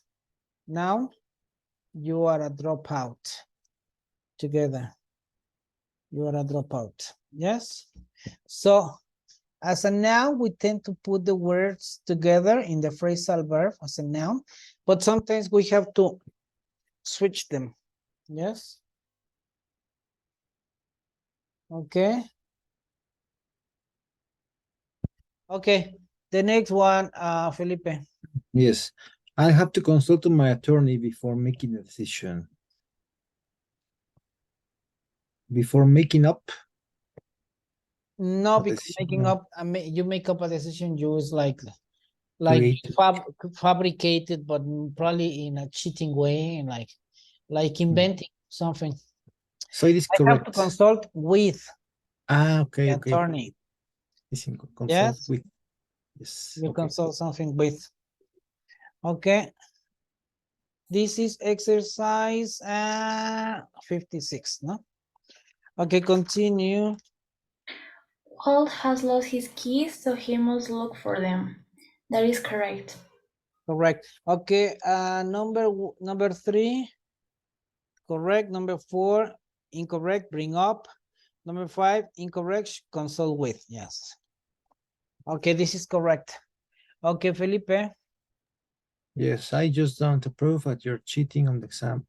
Noun, you are a dropout. Together. You are a dropout. Yes. So As a noun, we tend to put the words together in the phrasal verb as a noun, but sometimes we have to switch them. Yes. Okay. Okay. The next one, Felipe. Yes. I have to consult my attorney before making a decision. Before making up. No, a because decision, making no. up, you make up a decision, you is like Created. fabricated, but probably in a cheating way, and like inventing something. So it is I have to correct. consult with Okay, the okay. attorney. It's in consult Yes. with. Yes. You Okay. consult something with. Okay. This is exercise 56, no? Okay, continue. Walt has lost his keys, so he must look for them. That is correct. Correct. Okay, number 3, correct. Number 4, incorrect, bring up. Number 5, incorrect, consult with. Yes. Okay, this is correct. Okay, Felipe. Yes, I just don't approve that you're cheating on the exam.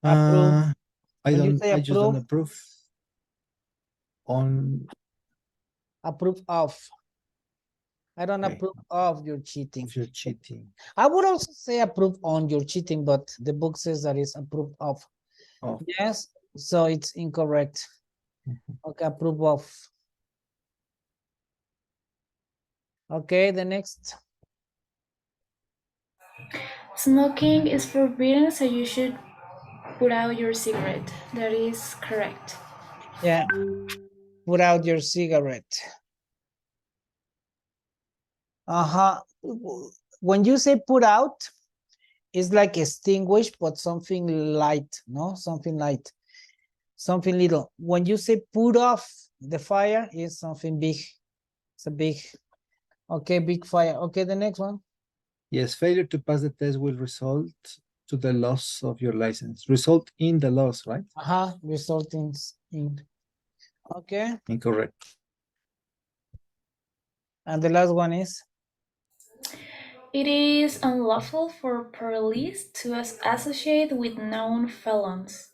Approve. When you say I just don't approve, approve on approve of. I don't okay, approve of your cheating. if you're cheating. I would also say approve on your cheating, but the book says that it's approve of. Oh. Yes, so it's incorrect. Mhm. Okay, approve of. Okay, the next. Smoking is forbidden, so you should put out your cigarette. That is correct. Yeah, put out your cigarette. Uh-huh. When you say put out, it's like extinguish, but something light, no? Something light, something little. When you say put off the fire, is something big. It's a big, okay, big fire. Okay, the next one. Yes, failure to pass the test will result to the loss of your license. Result in the loss, right? Resulting in. Okay, Incorrect. and the last one is. It is unlawful for police to associate with known felons.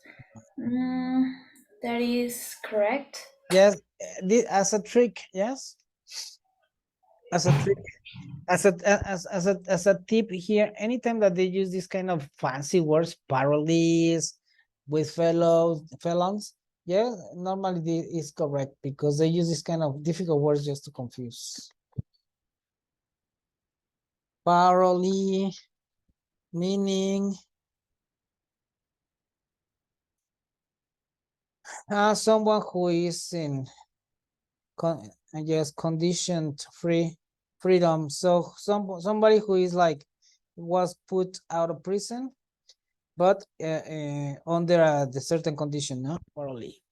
That is correct. Yes, as a trick, yes. As a trick, as a tip here, anytime that they use this kind of fancy words, parodies with felons, yeah, normally is correct because they use this kind of difficult words just to confuse. Parody, meaning someone who is in conditioned freedom. So somebody who is like was put out of prison, but under the certain condition, no? Morally.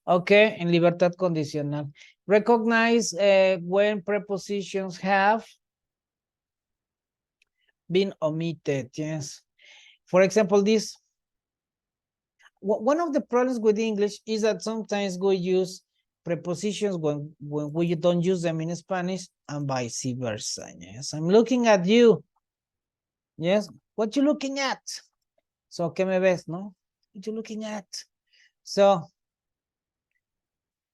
Okay, en libertad condicional. Recognize when prepositions have been omitted, yes. For example, this. One of the problems with English is that sometimes we use prepositions when we don't use them in Spanish and vice versa. Yes, I'm looking at you. Yes, what you looking at? So, ¿qué me ves, no? What you looking at? So,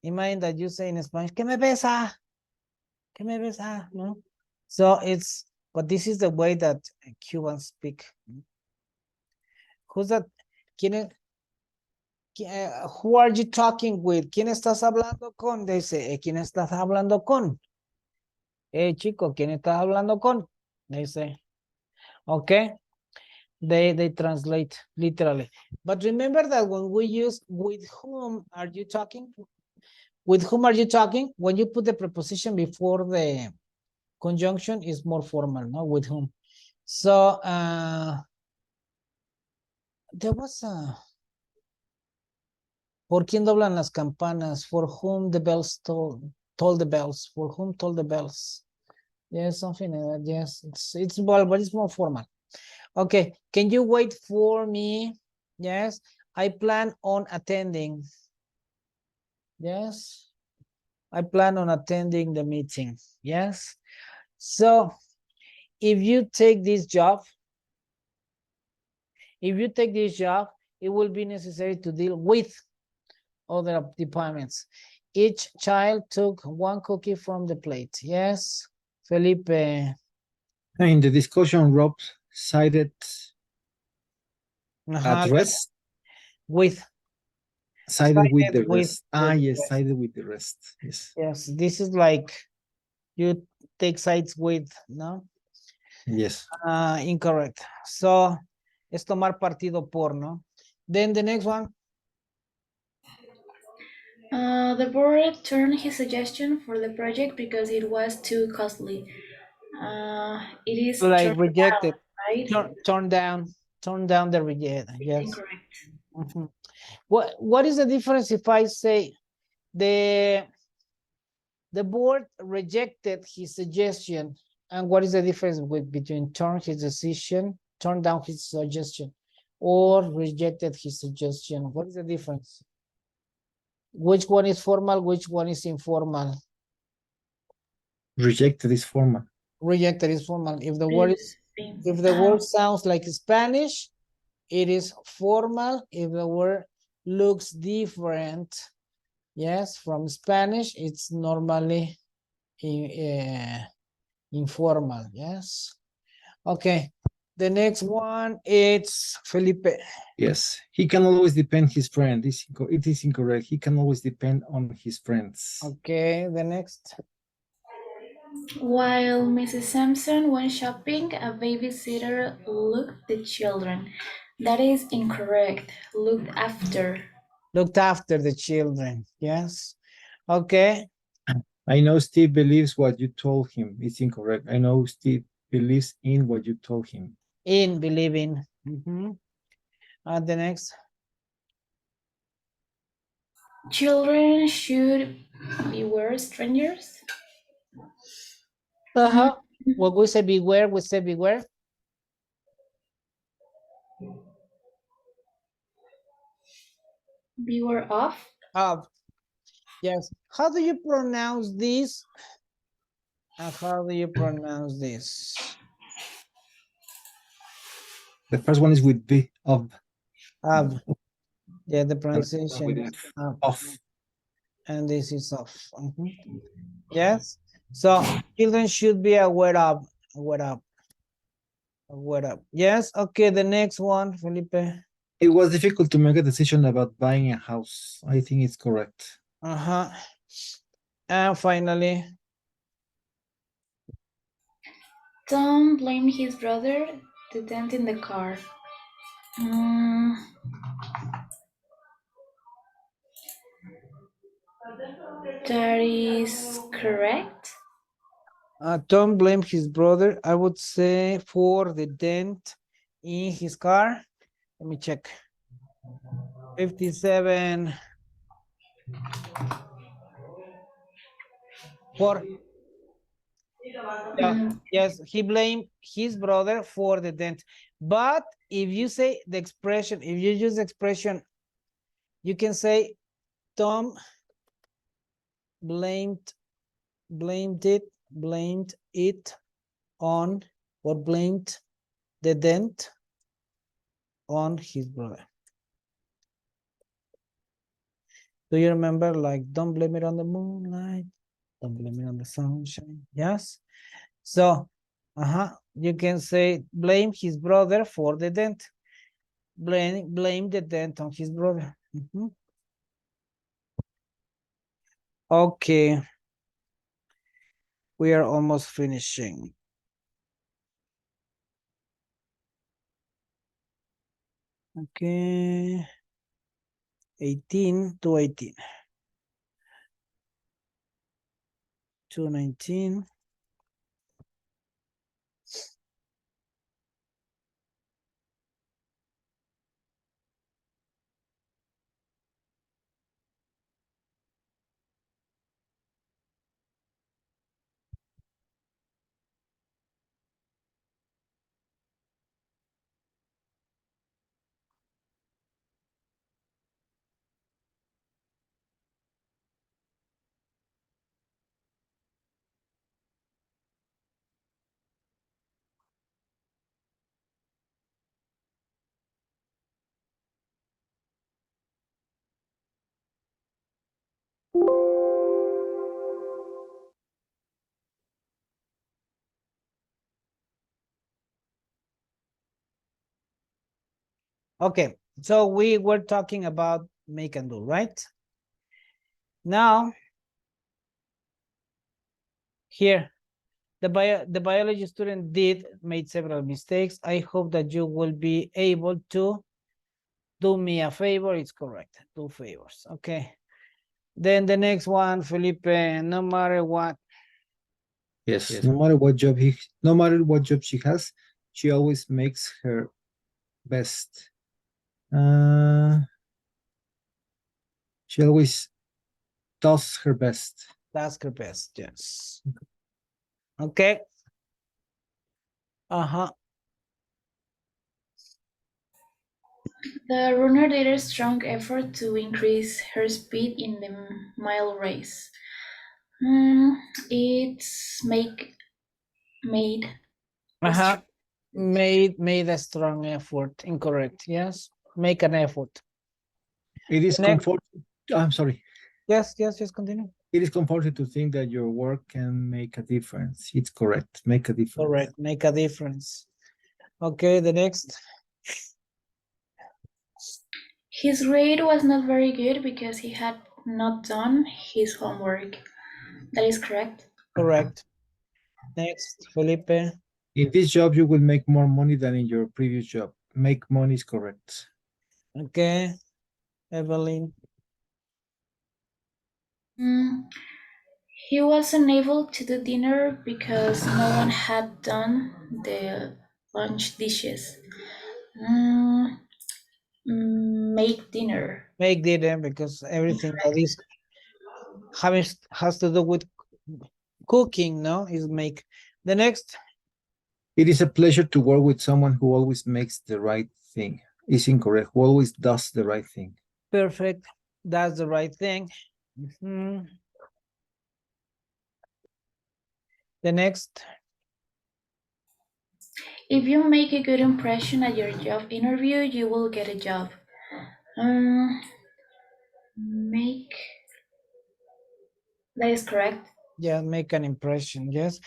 imagine that you say in Spanish, ¿qué me besa? ¿Qué me besa? No? So, but this is the way that Cubans speak. Who's that? Who are you talking with? ¿Quién estás hablando con? Dice, ¿quién estás hablando con? Chico, ¿quién estás hablando con? Dice, okay. They translate literally. But remember that when we use with whom are you talking? With whom are you talking? When you put the preposition before the conjunction is more formal, no? With whom. So there was a ¿por quién doblan las campanas? For whom the bells toll the bells? For whom toll the bells? Yes, something like that. Yes, it's well, but it's more formal. Okay, can you wait for me? Yes, I plan on attending. Yes. I plan on attending the meeting. Yes. So if you take this job, it will be necessary to deal with other departments. Each child took one cookie from the plate. Yes, Felipe. In the discussion, Rob cited at rest. With. Sided with the with rest. the Yes, rest. sided with the rest. Yes. Yes, this is like you take sides with, no? Yes. Incorrect. So, es tomar partido por, ¿no? Then the next one. The board turned his suggestion for the project because it was too costly. It is Like turned rejected. down, right? Turn down the reject. Yes. Incorrect. Mhm. What is the difference if I say the board rejected his suggestion, and what is the difference between turn down his suggestion, or rejected his suggestion? What is the difference? Which one is formal? Which one is informal? Rejected is formal. Rejected is formal. If the word sounds like Spanish, it is formal. If the word looks different, yes, from Spanish, it's normally informal. Yes. Okay. The next one, it's Felipe. Yes, he can always depend his friend. It is incorrect. He can always depend on his friends. Okay, the next. While Mrs. Sampson went shopping, a babysitter looked the children. That is incorrect. Looked after. Looked after the children. Yes. Okay. I know Steve believes what you told him. It's incorrect. I know Steve believes in what you told him. In, believing. The next. Children should beware strangers. What we say beware, we say beware. Beware of. Yes. How do you pronounce this? And how do you pronounce this? The first one is with B, of. Yeah, the pronunciation is Of. and this is off. Yes. So children should be aware of. Yes. Okay. The next one, Felipe. It was difficult to make a decision about buying a house. I think it's correct. And finally, Tom blamed his brother the dent in the car. That is correct. Tom blamed his brother, I would say, for the dent in his car. Let me check. 57. Yes, he blamed his brother for the dent. But if you say the expression, if you use the expression, you can say Tom blamed it on, or blamed the dent on his brother. Do you remember, like, don't blame it on the moonlight, don't blame it on the sunshine? Yes. So, you can say blame his brother for the dent. Blame the dent on his brother. Okay. We are almost finishing. Okay. 18 to 18. 219. Okay, so we were talking about make and do, right? Now, here, the biology student made several mistakes. I hope that you will be able to do me a favor. It's correct. 2 favors. Okay. Then the next one, Felipe, no matter what. Yes, no matter what job she has, she always makes her best. She always does her best. That's her best, yes. Okay. Uh-huh. The runner did a strong effort to increase her speed in the mile race. It's made a Uh-huh. str- Made a strong effort. Incorrect. Yes. Make an effort. It is Next. comforting. I'm sorry. Yes, continue. It is comforting to think that your work can make a difference. It's correct. Make a difference. Correct. Make a difference. Okay, the next. His grade was not very good because he had not done his homework. That is correct. Correct. Next, Felipe. In this job, you will make more money than in your previous job. Make money is correct. Okay, Evelyn. He was unable to do dinner because no one had done the lunch dishes. Make dinner. Make dinner because everything that is has to do with cooking, no? Is make. The next. It is a pleasure to work with someone who always makes the right thing. Is incorrect. Who always does the right thing. Perfect. That's the right thing. The next. If you make a good impression at your job interview, you will get a job. Make. That is correct. Yeah, make an impression. Yes.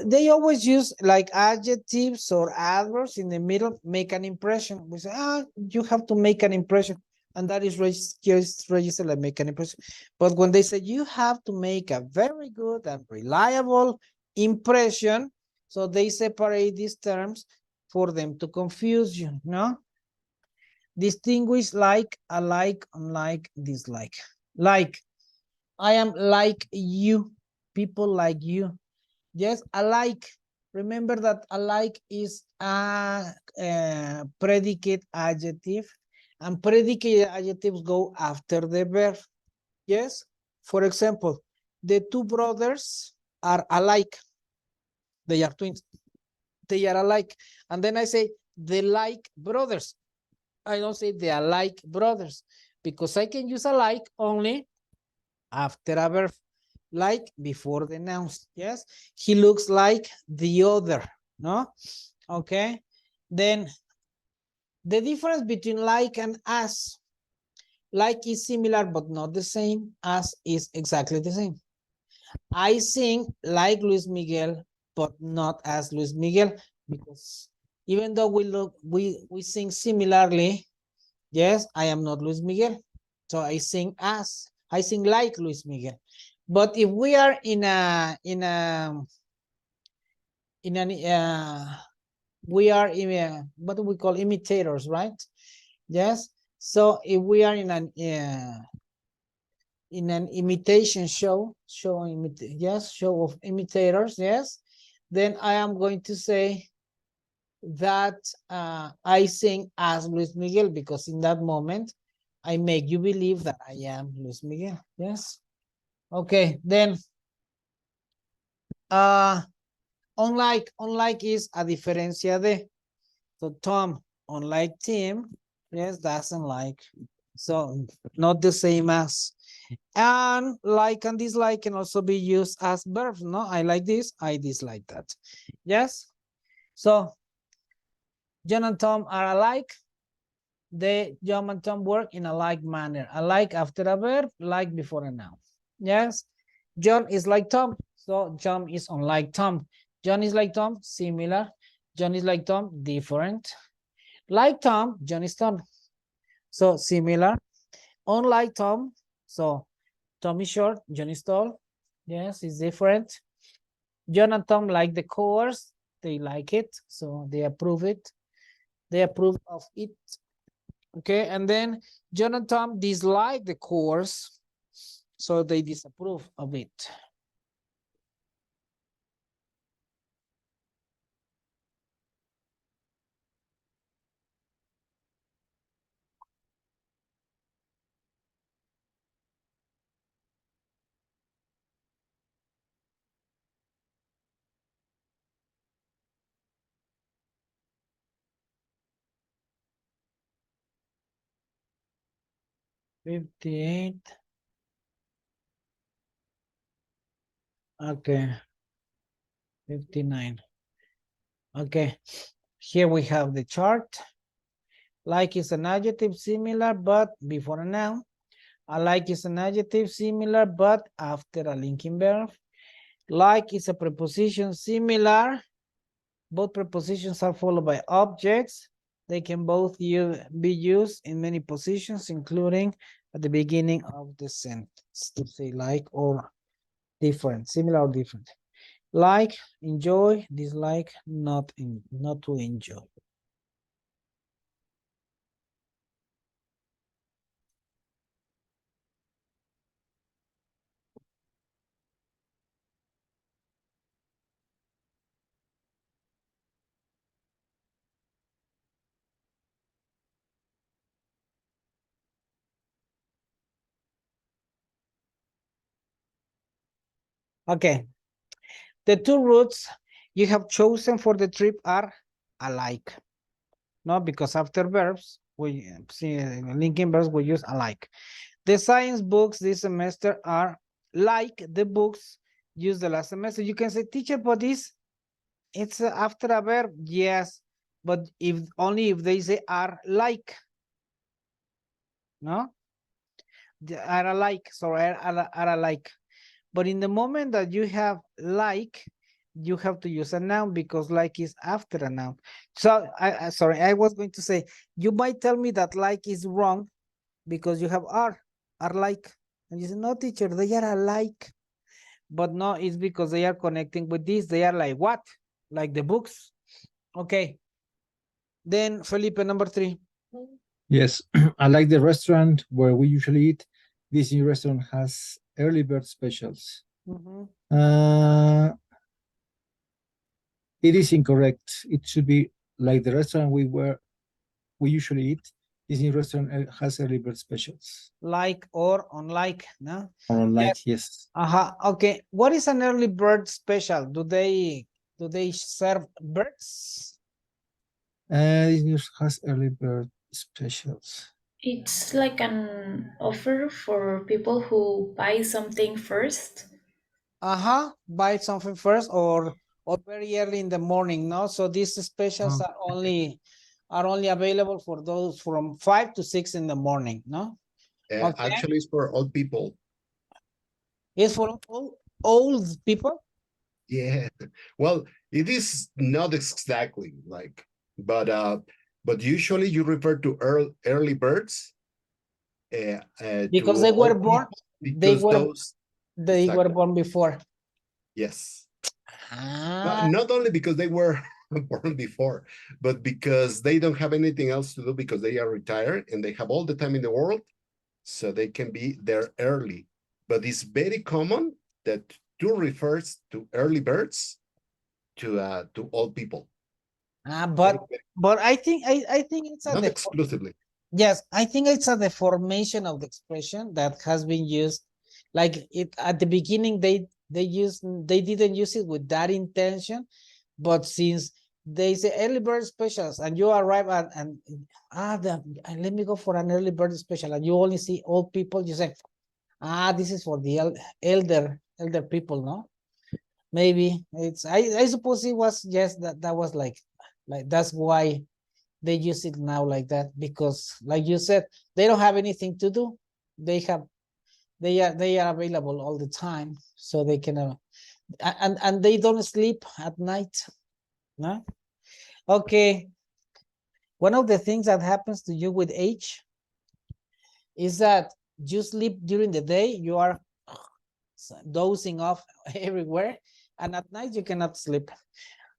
They always use like adjectives or adverbs in the middle, make an impression. We say, you have to make an impression. And that is just registered like make an impression. But when they say you have to make a very good and reliable impression, so they separate these terms for them to confuse you, no? Distinguish like, alike, unlike, dislike. Like, I am like you, people like you. Yes, alike. Remember that alike is a predicate adjective, and predicate adjectives go after the verb. Yes, for example, the two brothers are alike. They are twins. They are alike. And then I say the like brothers. I don't say the alike brothers because I can use alike only after a verb, like before the nouns. Yes, he looks like the other. No, okay. Then the difference between like and as. Like is similar but not the same. As is exactly the same. I sing like Luis Miguel but not as Luis Miguel, because even though we sing similarly, yes, I am not Luis Miguel. So I sing like Luis Miguel. But if we are in we are in what do we call imitators, right? Yes. So if we are in an imitation show of imitators, yes, then I am going to say that I sing as Luis Miguel, because in that moment I make you believe that I am Luis Miguel. Yes. Okay, then unlike is a diferencia de. So Tom, unlike Tim, yes, doesn't like. So not the same as. And like and dislike can also be used as verbs. No, I like this, I dislike that. Yes. So John and Tom are alike. John and Tom work in a like manner. Alike after a verb, like before a noun. Yes. John is like Tom, so John is unlike Tom. John is like Tom, similar. John is like Tom, different. Like Tom, John is Tom. So similar. Unlike Tom, so Tom is short, John is tall. Yes, it's different. John and Tom like the course. They like it, so they approve it. They approve of it. Okay, and then John and Tom dislike the course, so they disapprove of it. $58. Okay. 59. Okay. Here we have the chart. Like is an adjective similar, but before a noun. Alike is an adjective similar, but after a linking verb. Like is a preposition similar. Both prepositions are followed by objects. They can both be used in many positions, including at the beginning of the sentence to say like or different, similar or different. Like, enjoy, dislike, not to enjoy. Okay. The two routes you have chosen for the trip are alike. No, because after verbs, we see linking verbs, we use alike. The science books this semester are like the books used the last semester. You can say, teacher, but this, it's after a verb. Yes, but if only if they say are like. No? They are alike, so are alike. But in the moment that you have like, you have to use a noun because like is after a noun. So sorry, I was going to say, you might tell me that like is wrong because you have are like. And you say, no, teacher, they are alike. But no, it's because they are connecting with this. They are like what? Like the books. Okay. Then Felipe, number 3. Yes, I like the restaurant where we usually eat. This new restaurant has early bird specials. It is incorrect. It should be like the restaurant we usually eat. This new restaurant has early bird specials. Like or unlike, no? Or unlike, yes. Okay. What is an early bird special? Do they serve birds? This news has early bird specials. It's like an offer for people who buy something first. Buy something first or very early in the morning, no? So these specials are only available for those from 5 to 6 in the morning, no? Okay. Actually, it's for old people. It's for old people? Yeah. Well, it is not exactly like, but usually you refer to early birds. Because to they were old born, people, they because were exactly. born before. Yes. Ah, Not only because they were born before, but because they don't have anything else to do because they are retired and they have all the time in the world, so they can be there early. But it's very common that to refers to early birds to old people. but I think it's Not exclusively. yes, I think it's a deformation of the expression that has been used. Like it at the beginning, they didn't use it with that intention, but since they say early bird specials and you arrive and let me go for an early bird special and you only see old people, you say, this is for the elder people, no? Maybe it's I suppose it was just that was like that's why they use it now like that, because like you said, they don't have anything to do. They are available all the time, so they can and they don't sleep at night, no? Okay. One of the things that happens to you with age is that you sleep during the day, you are dozing off everywhere, and at night you cannot sleep.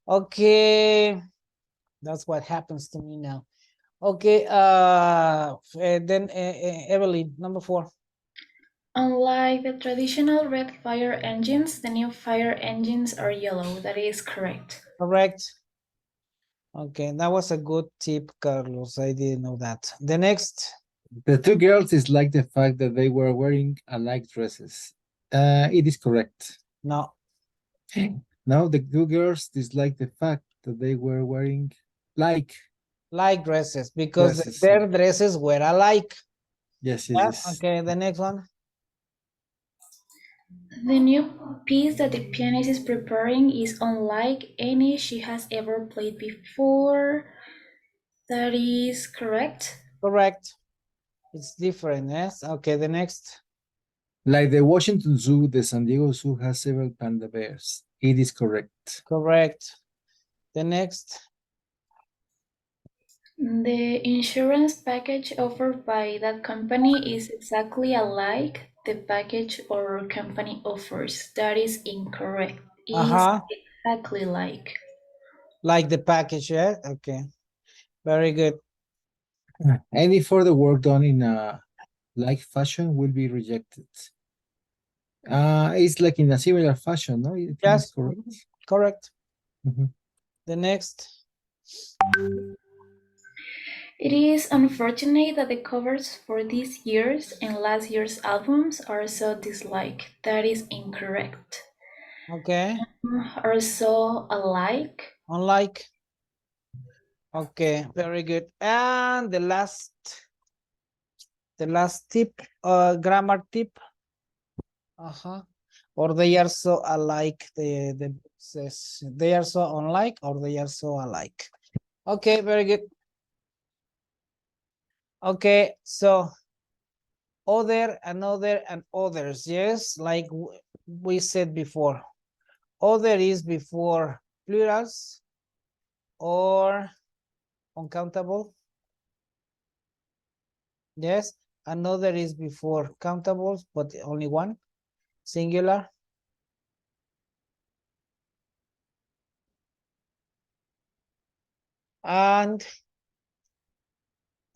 Okay, that's what happens to me now. Okay, then Evelyn, number 4. Unlike the traditional red fire engines, the new fire engines are yellow. That is correct. Correct. Okay, that was a good tip, Carlos. I didn't know that. The next. The two girls dislike the fact that they were wearing alike dresses. It is correct. No. Now the two girls dislike the fact that they were wearing like Dresses, because dresses. their dresses were alike. Yes, Yeah? yes. Okay, the next one. The new piece that the pianist is preparing is unlike any she has ever played before. That is correct. Correct. It's different, yes? Okay, the next. Like the Washington Zoo, the San Diego Zoo has several panda bears. It is correct. Correct. The next. The insurance package offered by that company is exactly alike the package our company offers. That is incorrect. Is exactly like. Like the package, yeah? Okay. Very good. Any further work done in a like fashion will be rejected. It's like in a similar fashion, no? I think Yes. it's correct. Correct. Mhm. The next. It is unfortunate that the covers for this year's and last year's albums are so disliked. That is incorrect. Okay. Are so alike. Unlike. Okay, very good. And the last tip, grammar tip. Or they are so alike, the says they are so unlike, or they are so alike. Okay, very good. Okay, so other, another, and others. Yes, like we said before, other is before plurals or uncountable. Yes, another is before countables, but only one, singular. And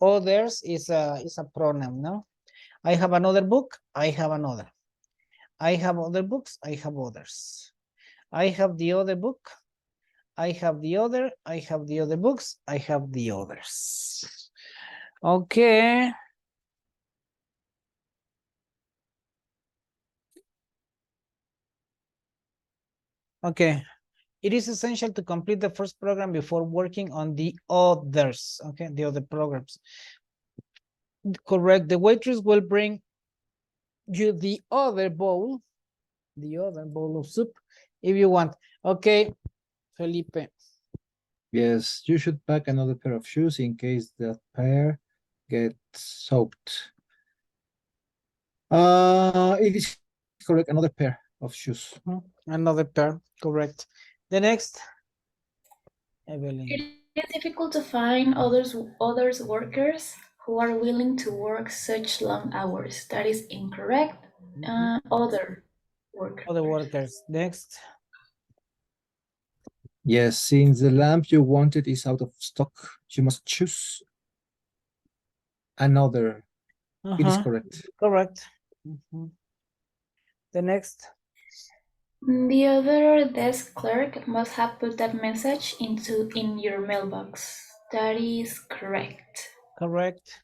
others is a pronoun, no? I have another book, I have another. I have other books, I have others. I have the other book, I have the other, I have the other books, I have the others. Okay. Okay. It is essential to complete the first program before working on the others. Okay, the other programs. Correct. The waitress will bring you the other bowl of soup if you want. Okay, Felipe. Yes, you should pack another pair of shoes in case that pair gets soaked. It is correct, another pair of shoes. Another pair, correct. The next, Evelyn. It is difficult to find others workers who are willing to work such long hours. That is incorrect. Other workers. Other workers. Next. Yes, since the lamp you wanted is out of stock, you must choose another. It is correct. Correct. The next. The other desk clerk must have put that message in your mailbox. That is correct. Correct.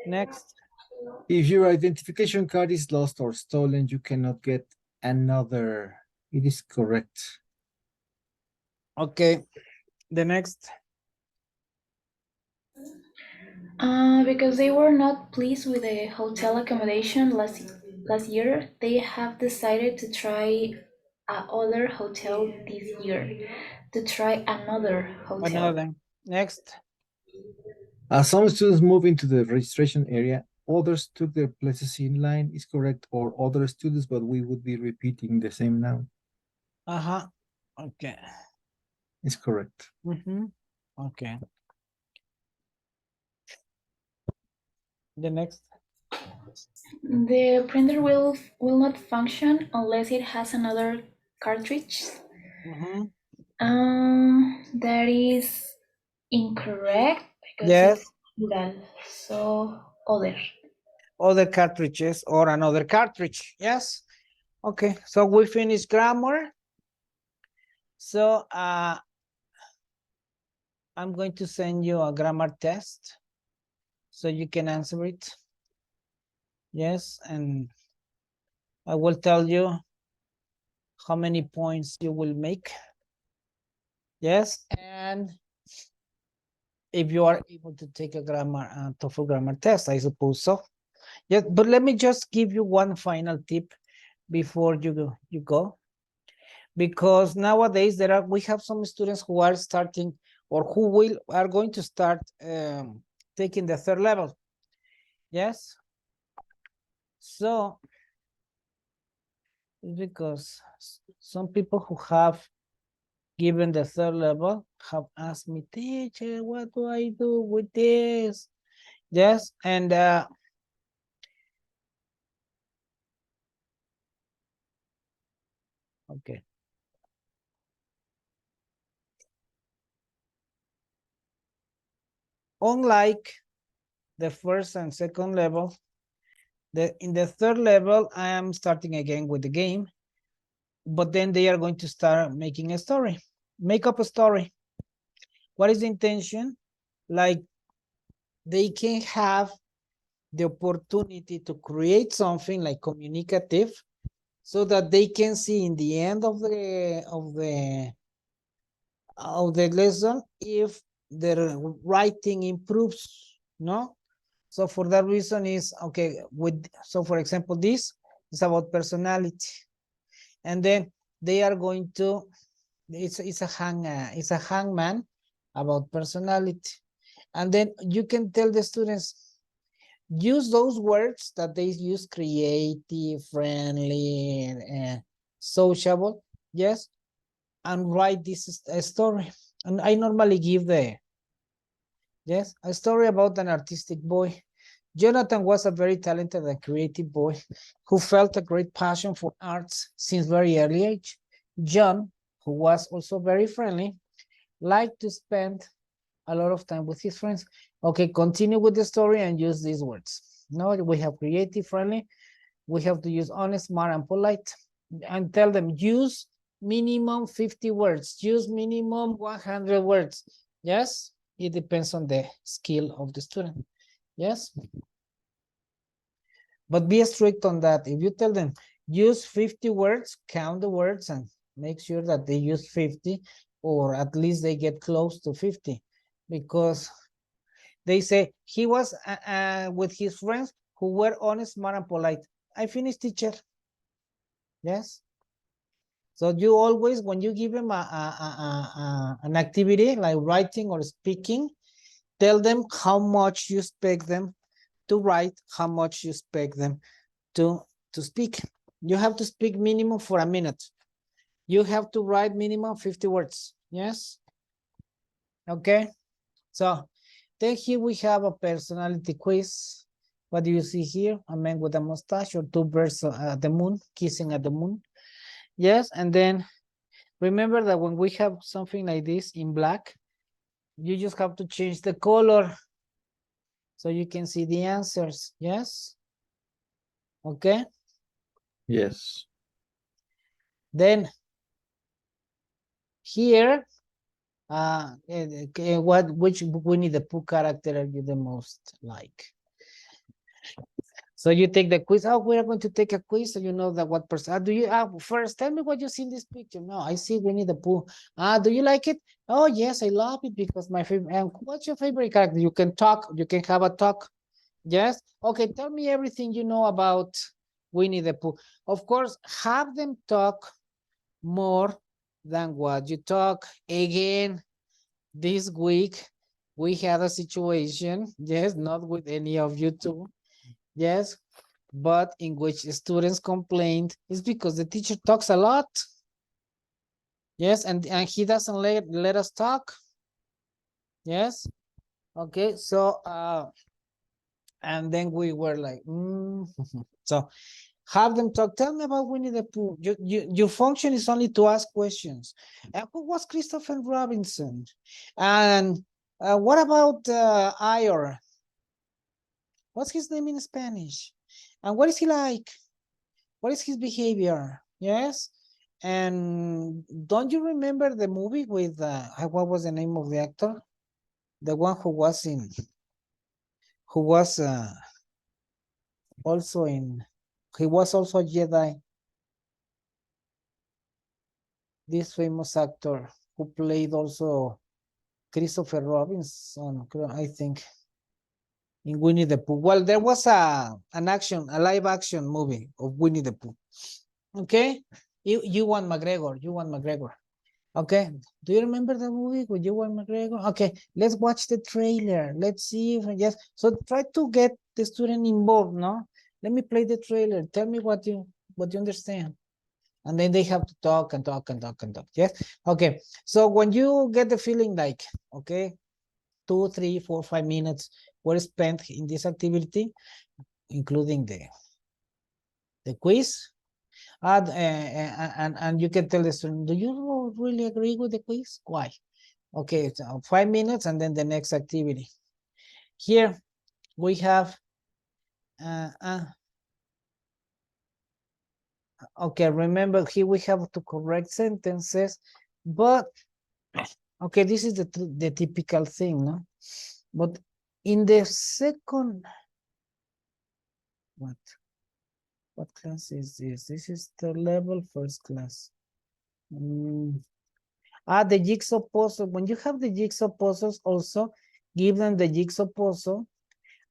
Next. If your identification card is lost or stolen, you cannot get another. It is correct. Okay. The next. Because they were not pleased with the hotel accommodation last year, they have decided to try another hotel this year. To try another hotel. Another. Next. As some students move into the registration area, others took their places in line is correct, or other students, but we would be repeating the same noun. Okay. It's correct. Okay. The next. The printer will not function unless it has another cartridge. Mhm. That is incorrect because Yes. it's plural. So other. Other cartridges or another cartridge. Yes. Okay. So we finished grammar. So I'm going to send you a grammar test so you can answer it. Yes. And I will tell you how many points you will make. Yes. And if you are able to take a grammar TOEFL grammar test, I suppose so. Yes, but let me just give you one final tip before you go, because nowadays we have some students who are starting or who are going to start taking the third level. Yes. So because some people who have given the third level have asked me, teacher, what do I do with this? Yes, and okay. Unlike the first and second level, in the third level, I am starting again with the game, but then they are going to start making a story, make up a story. What is the intention? Like they can have the opportunity to create something like communicative so that they can see in the end of the lesson if their writing improves, no? So for that reason is okay with, so for example, this is about personality, and then they are going to, it's a hangman about personality, and then you can tell the students use those words that they use: creative, friendly, and sociable. Yes, and write this story. And I normally give a story about an artistic boy. Jonathan was a very talented and creative boy who felt a great passion for arts since very early age. John, who was also very friendly, liked to spend a lot of time with his friends. Okay, continue with the story and use these words. No, we have creative, friendly. We have to use honest, smart, and polite. And tell them use minimum 50 words. Use minimum 100 words. Yes, it depends on the skill of the student. Yes. But be strict on that. If you tell them use 50 words, count the words and make sure that they use 50, or at least they get close to 50, because they say he was with his friends who were honest, smart, and polite. I finished, teacher. Yes. So you always, when you give them an activity like writing or speaking, tell them how much you expect them to write, how much you expect them to speak. You have to speak minimum for a minute. You have to write minimum 50 words. Yes. Okay. So then here we have a personality quiz. What do you see here? A man with a mustache, or two birds at the moon, kissing at the moon. Yes. And then remember that when we have something like this in black, you just have to change the color so you can see the answers. Yes. Okay. Yes. Then here, which Winnie the Pooh character are you the most like? So you take the quiz. Oh, we are going to take a quiz, so you know that what person. Do you first tell me what you see in this picture? No, I see Winnie the Pooh. Do you like it? Oh yes, I love it because my favorite. And what's your favorite character? You can talk. You can have a talk. Yes. Okay. Tell me everything you know about Winnie the Pooh. Of course, have them talk more than what you talk. Again, this week we had a situation. Yes, not with any of you two. Yes, but in which students complained is because the teacher talks a lot. Yes, and he doesn't let us talk. Yes. Okay, so And then we were like, so have them talk. Tell me about Winnie the Pooh. Your function is only to ask questions. Who was Christopher Robinson? And what about Ior? What's his name in Spanish? And what is he like? What is his behavior? Yes. And don't you remember the movie with what was the name of the actor? The one who was also in, he was also a Jedi. This famous actor who played also Christopher Robinson, I think, in Winnie the Pooh. Well, there was a live action movie of Winnie the Pooh. Okay, Ewan McGregor. Okay, do you remember the movie with Ewan McGregor? Okay, let's watch the trailer. Let's see if yes. So try to get the student involved. No, let me play the trailer. Tell me what you understand. And then they have to talk and talk and talk and talk. Yes. Okay. So when you get the feeling like, okay, 2, 3, 4, 5 minutes were spent in this activity, including the quiz. And you can tell the student, do you really agree with the quiz? Why? Okay, so 5 minutes and then the next activity. Here we have okay, remember here we have to correct sentences, but okay, this is the typical thing, no? But in the second, what class is this? This is the level first class. The jigsaw puzzle. When you have the jigsaw puzzles, also give them the jigsaw puzzle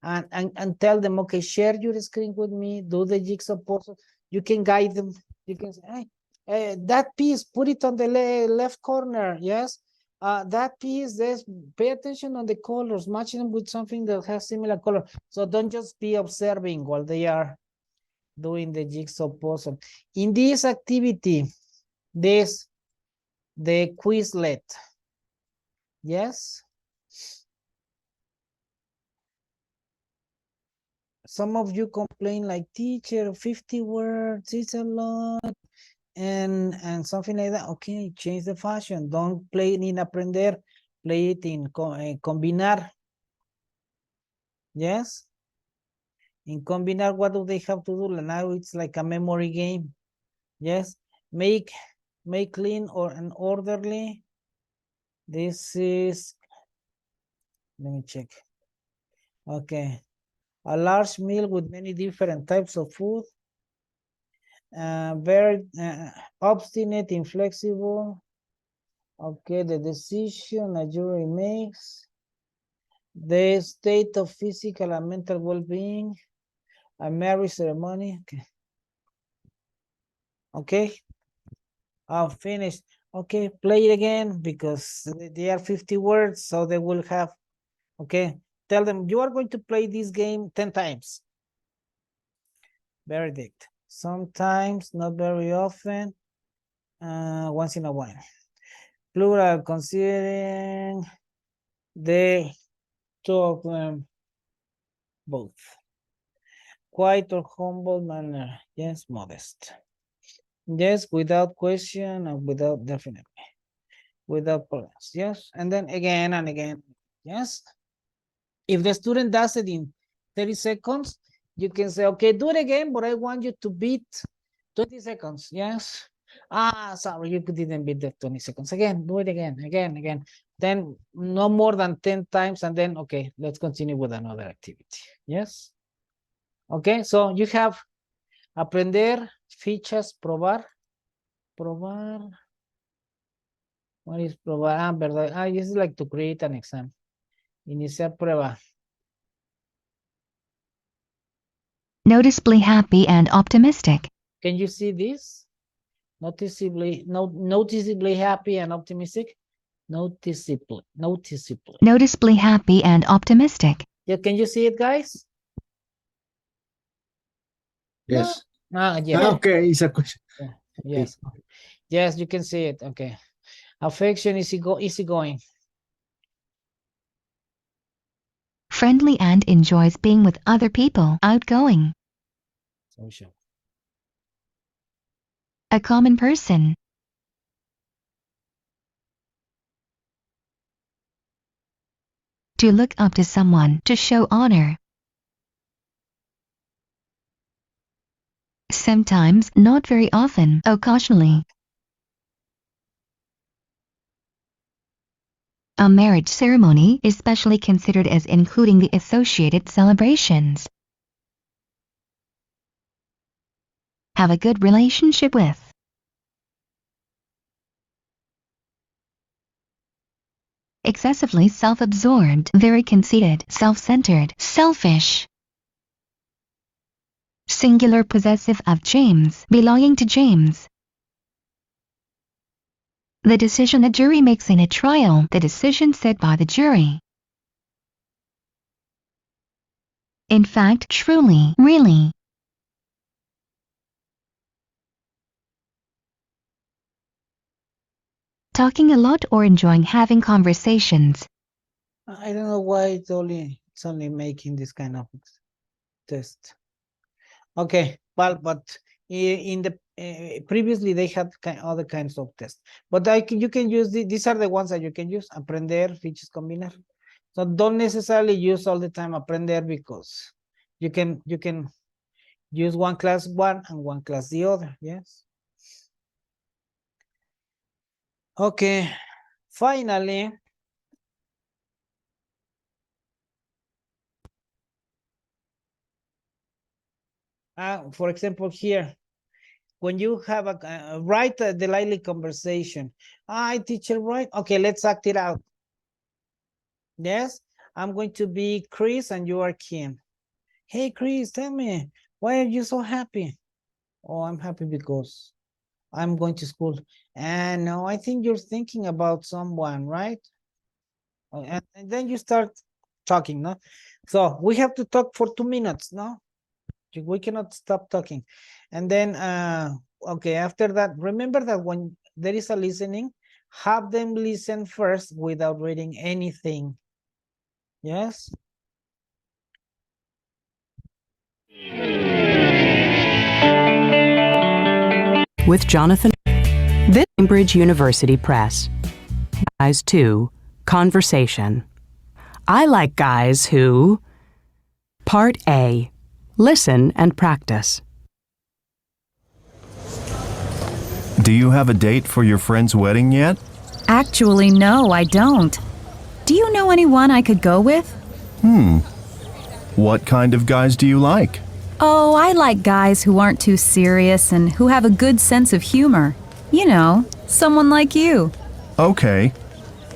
and tell them, okay, share your screen with me, do the jigsaw puzzle. You can guide them. You can say, hey, that piece, put it on the left corner. Yes. That piece, pay attention on the colors, match them with something that has similar color. So don't just be observing while they are doing the jigsaw puzzle. In this activity, the Quizlet. Yes. Some of you complain like, teacher, 50 words, it's a lot. And something like that. Okay, change the fashion. Don't play it in aprender, play it in combinar. Yes. In combinar, what do they have to do? Now it's like a memory game. Yes. Make clean or an orderly. This is, let me check. Okay. A large meal with many different types of food. Very obstinate, inflexible. Okay, the decision a jury makes. The state of physical and mental well-being. A marriage ceremony. Okay. Okay. I'll finish. Okay, play it again because they are 50 words, so they will have. Okay, tell them you are going to play this game 10 times. Verdict. Sometimes, not very often. Once in a while. Plural, considering the two of them both. Quiet or humble manner. Yes, modest. Yes, without question and without definitely. Without problems. Yes, and then again and again. Yes. If the student does it in 30 seconds, you can say, okay, do it again, but I want you to beat 20 seconds. Yes. Sorry, you didn't beat the 20 seconds. Again, do it again. Then no more than 10 times. And then, okay, let's continue with another activity. Yes. Okay, so you have aprender, fichas, probar. Probar. What is probar? Verdad. This is like to create an exam. Iniciar prueba. Noticeably happy and optimistic. Can you see this? Noticeably happy and optimistic. Noticeably. Noticeably happy and optimistic. Yeah, can you see it, guys? Yes. No? Yeah. Okay, it's a question. Yes. Yes, you can see it. Okay. Affection, easygoing. Friendly and enjoys being with other people. Outgoing. Social. A common person. To look up to someone. To show honor. Sometimes, not very often. Occasionally. A marriage ceremony is specially considered as including the associated celebrations. Have a good relationship with. Excessively self-absorbed, very conceited, self-centered, selfish. Singular possessive of James, belonging to James. The decision a jury makes in a trial, the decision said by the jury. In fact, truly, really. Talking a lot or enjoying having conversations. I don't know why it's only making this kind of test. Okay, well, but in the previously they had other kinds of tests, but you can use these are the ones that you can use. Aprender, fiches combinar. So don't necessarily use all the time aprender, because you can use one class one and one class the other. Yes. Okay. Finally, for example, here, when you have write a delightful conversation. Hi, teacher, right? Okay, let's act it out. Yes, I'm going to be Chris and you are Kim. Hey, Chris, tell me, why are you so happy? Oh, I'm happy because I'm going to school. And no, I think you're thinking about someone, right? And then you start talking, no? So we have to talk for 2 minutes, no? We cannot stop talking. And then, okay, after that, remember that when there is a listening, have them listen first without reading anything. Yes? With Jonathan. This Cambridge University Press. Guys 2, Conversation. I like guys who. Part A. Listen and practice. Do you have a date for your friend's wedding yet? Actually, no, I don't. Do you know anyone I could go with? What kind of guys do you like? Oh, I like guys who aren't too serious and who have a good sense of humor. You know, someone like you. Okay.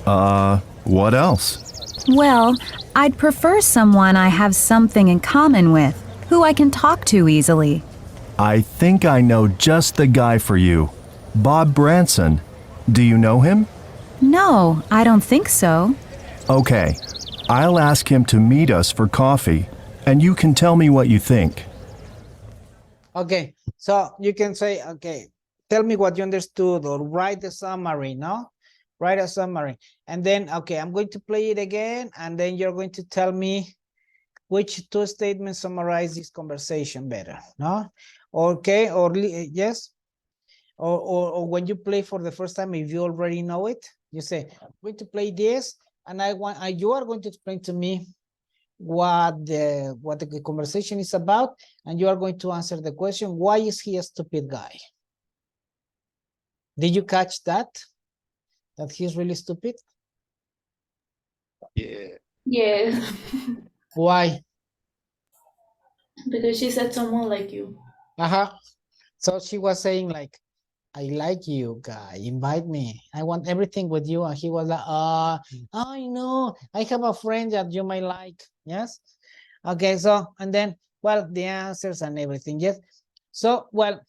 What else? Well, I'd prefer someone I have something in common with, who I can talk to easily. I think I know just the guy for you. Bob Branson. Do you know him? No, I don't think so. Okay. I'll ask him to meet us for coffee, and you can tell me what you think. Okay, so you can say, okay, tell me what you understood, or write the summary, no? Write a summary. And then, okay, I'm going to play it again, and then you're going to tell me which 2 statements summarize this conversation better, no? Okay, or yes? Or when you play for the first time, if you already know it, you say, I'm going to play this, and you are going to explain to me what the conversation is about, and you are going to answer the question, why is he a stupid guy? Did you catch that he's really stupid? Yeah. Yes. Why? Because she said someone like you. So she was saying like, I like you, guy, invite me, I want everything with you. And he was like, I know, I have a friend that you might like. Yes. Okay, so, and then, well, the answers and everything. Yes. So, well,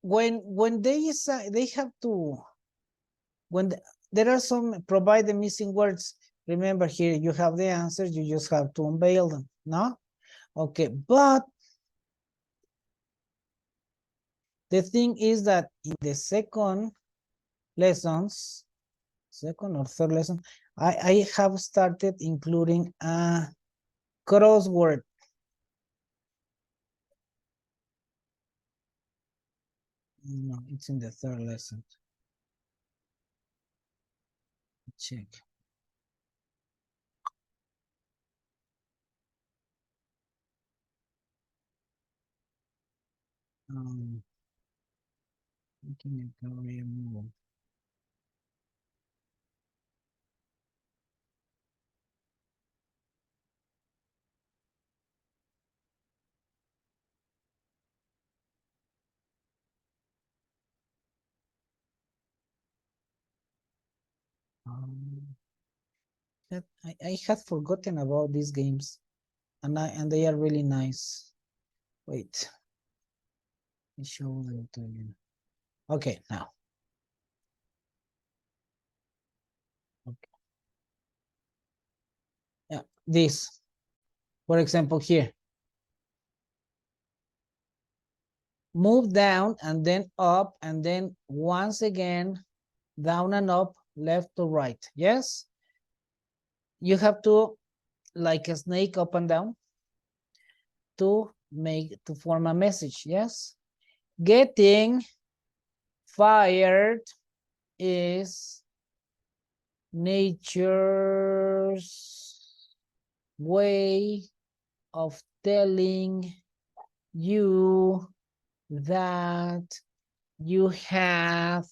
when they have to, there are some provide the missing words. Remember, here you have the answers, you just have to unveil them. No? Okay, but the thing is that in the second or third lesson, I have started including a crossword. No, it's in the third lesson. Check. Making a career move. That I had forgotten about these games, and they are really nice. Wait, let me show them to you. Okay, now. Okay. Yeah, this, for example, here. Move down and then up, and then once again down and up, left to right. Yes, you have to like a snake up and down to form a message. Yes, getting fired is nature's way of telling you that you have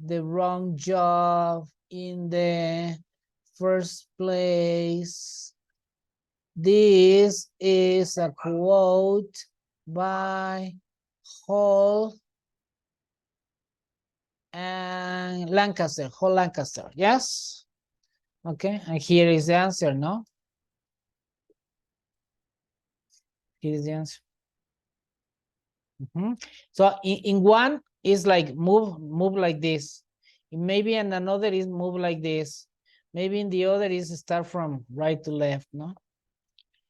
the wrong job in the first place. This is a quote by Hall and Lancaster, Hall Lancaster, yes? Okay, and here is the answer, no? Here is the answer. So in one is like move like this. Maybe in another is move like this. Maybe in the other is start from right to left, no?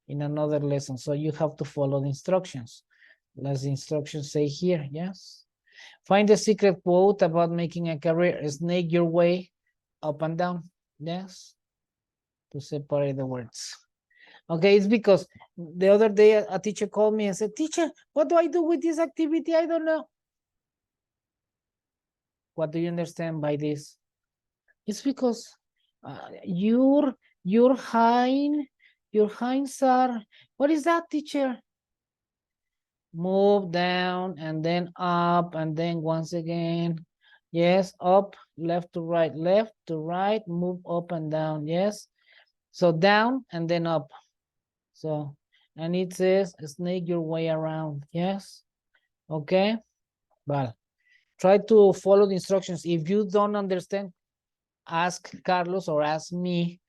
In another lesson. So you have to follow the instructions. As the instructions say here, yes? Find the secret quote about making a career. Snake your way up and down, yes? To separate the words. Okay, it's because the other day a teacher called me and said, teacher, what do I do with this activity? I don't know. What do you understand by this? It's because your hinds are, what is that, teacher? Move down and then up and then once again. Yes, up, left to right, move up and down. Yes. So down and then up. So, and it says snake your way around. Yes. Okay. Well, try to follow the instructions. If you don't understand, ask Carlos or ask me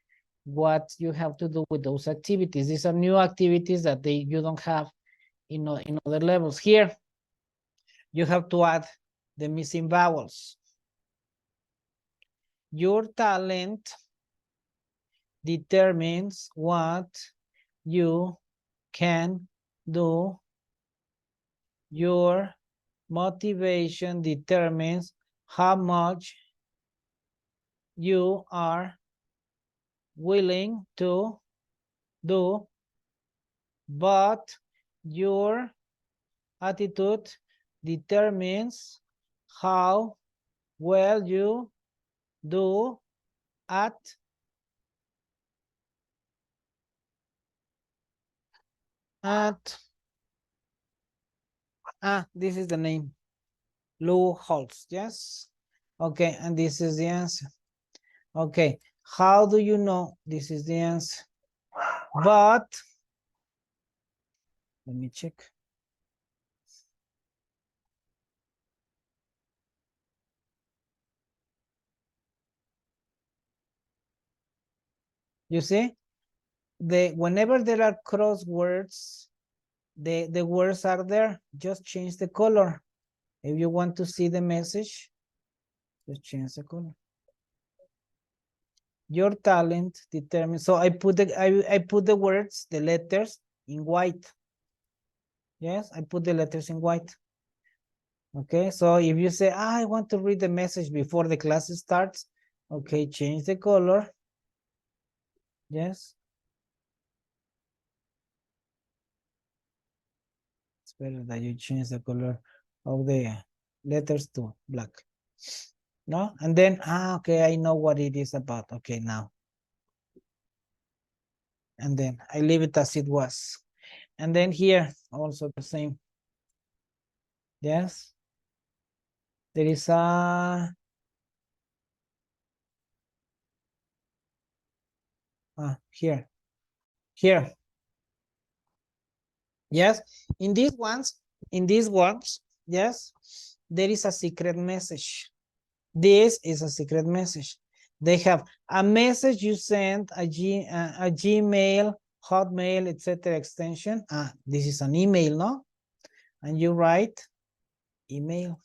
what you have to do with those activities. These are new activities that you don't have in other levels. Here, you have to add the missing vowels. Your talent determines what you can do. Your motivation determines how much you are willing to do, but your attitude determines how well you do at this is the name, Lou Holtz, yes? Okay, and this is the answer. Okay, how do you know this is the answer? But, let me check. You see, whenever there are crosswords, the words are there, just change the color. If you want to see the message, just change the color. Your talent determines. So I put the words, the letters in white. Yes, I put the letters in white. Okay, so if you say, I want to read the message before the class starts, okay, change the color Yes. It's better that you change the color of the letters to black. No, and then, okay, I know what it is about. Okay, now. And then I leave it as it was. And then here, also the same. Yes. There is a, here. Yes, in these ones, yes, there is a secret message. This is a secret message. They have a message you send, a Gmail, Hotmail, etc. extension. This is an email, no? And you write email.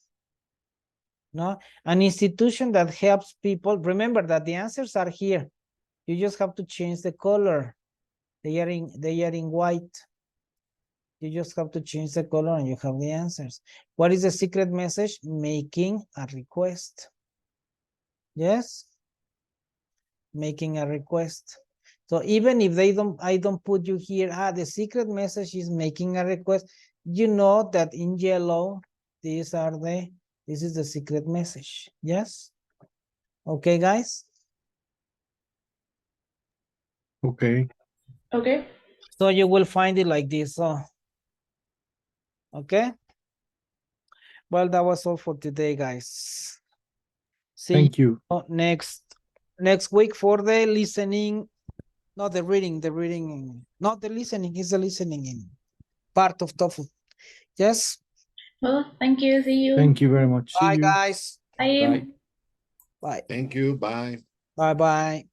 No, an institution that helps people. Remember that the answers are here. You just have to change the color. They are in white. You just have to change the color and you have the answers. What is the secret message? Making a request. Yes. Making a request. So even if I don't put you here, the secret message is making a request. You know that in yellow, this is the secret message. Yes. Okay, guys. Okay. Okay. So you will find it like this. So, okay. Well, that was all for today, guys. See Thank you. you next week for the listening. Not the reading, not the listening, is the listening in part of TOEFL. Yes. Well, thank you. See you. Thank you very much. See Bye, you. guys. Bye. Bye. Bye. Thank you. Bye. Bye.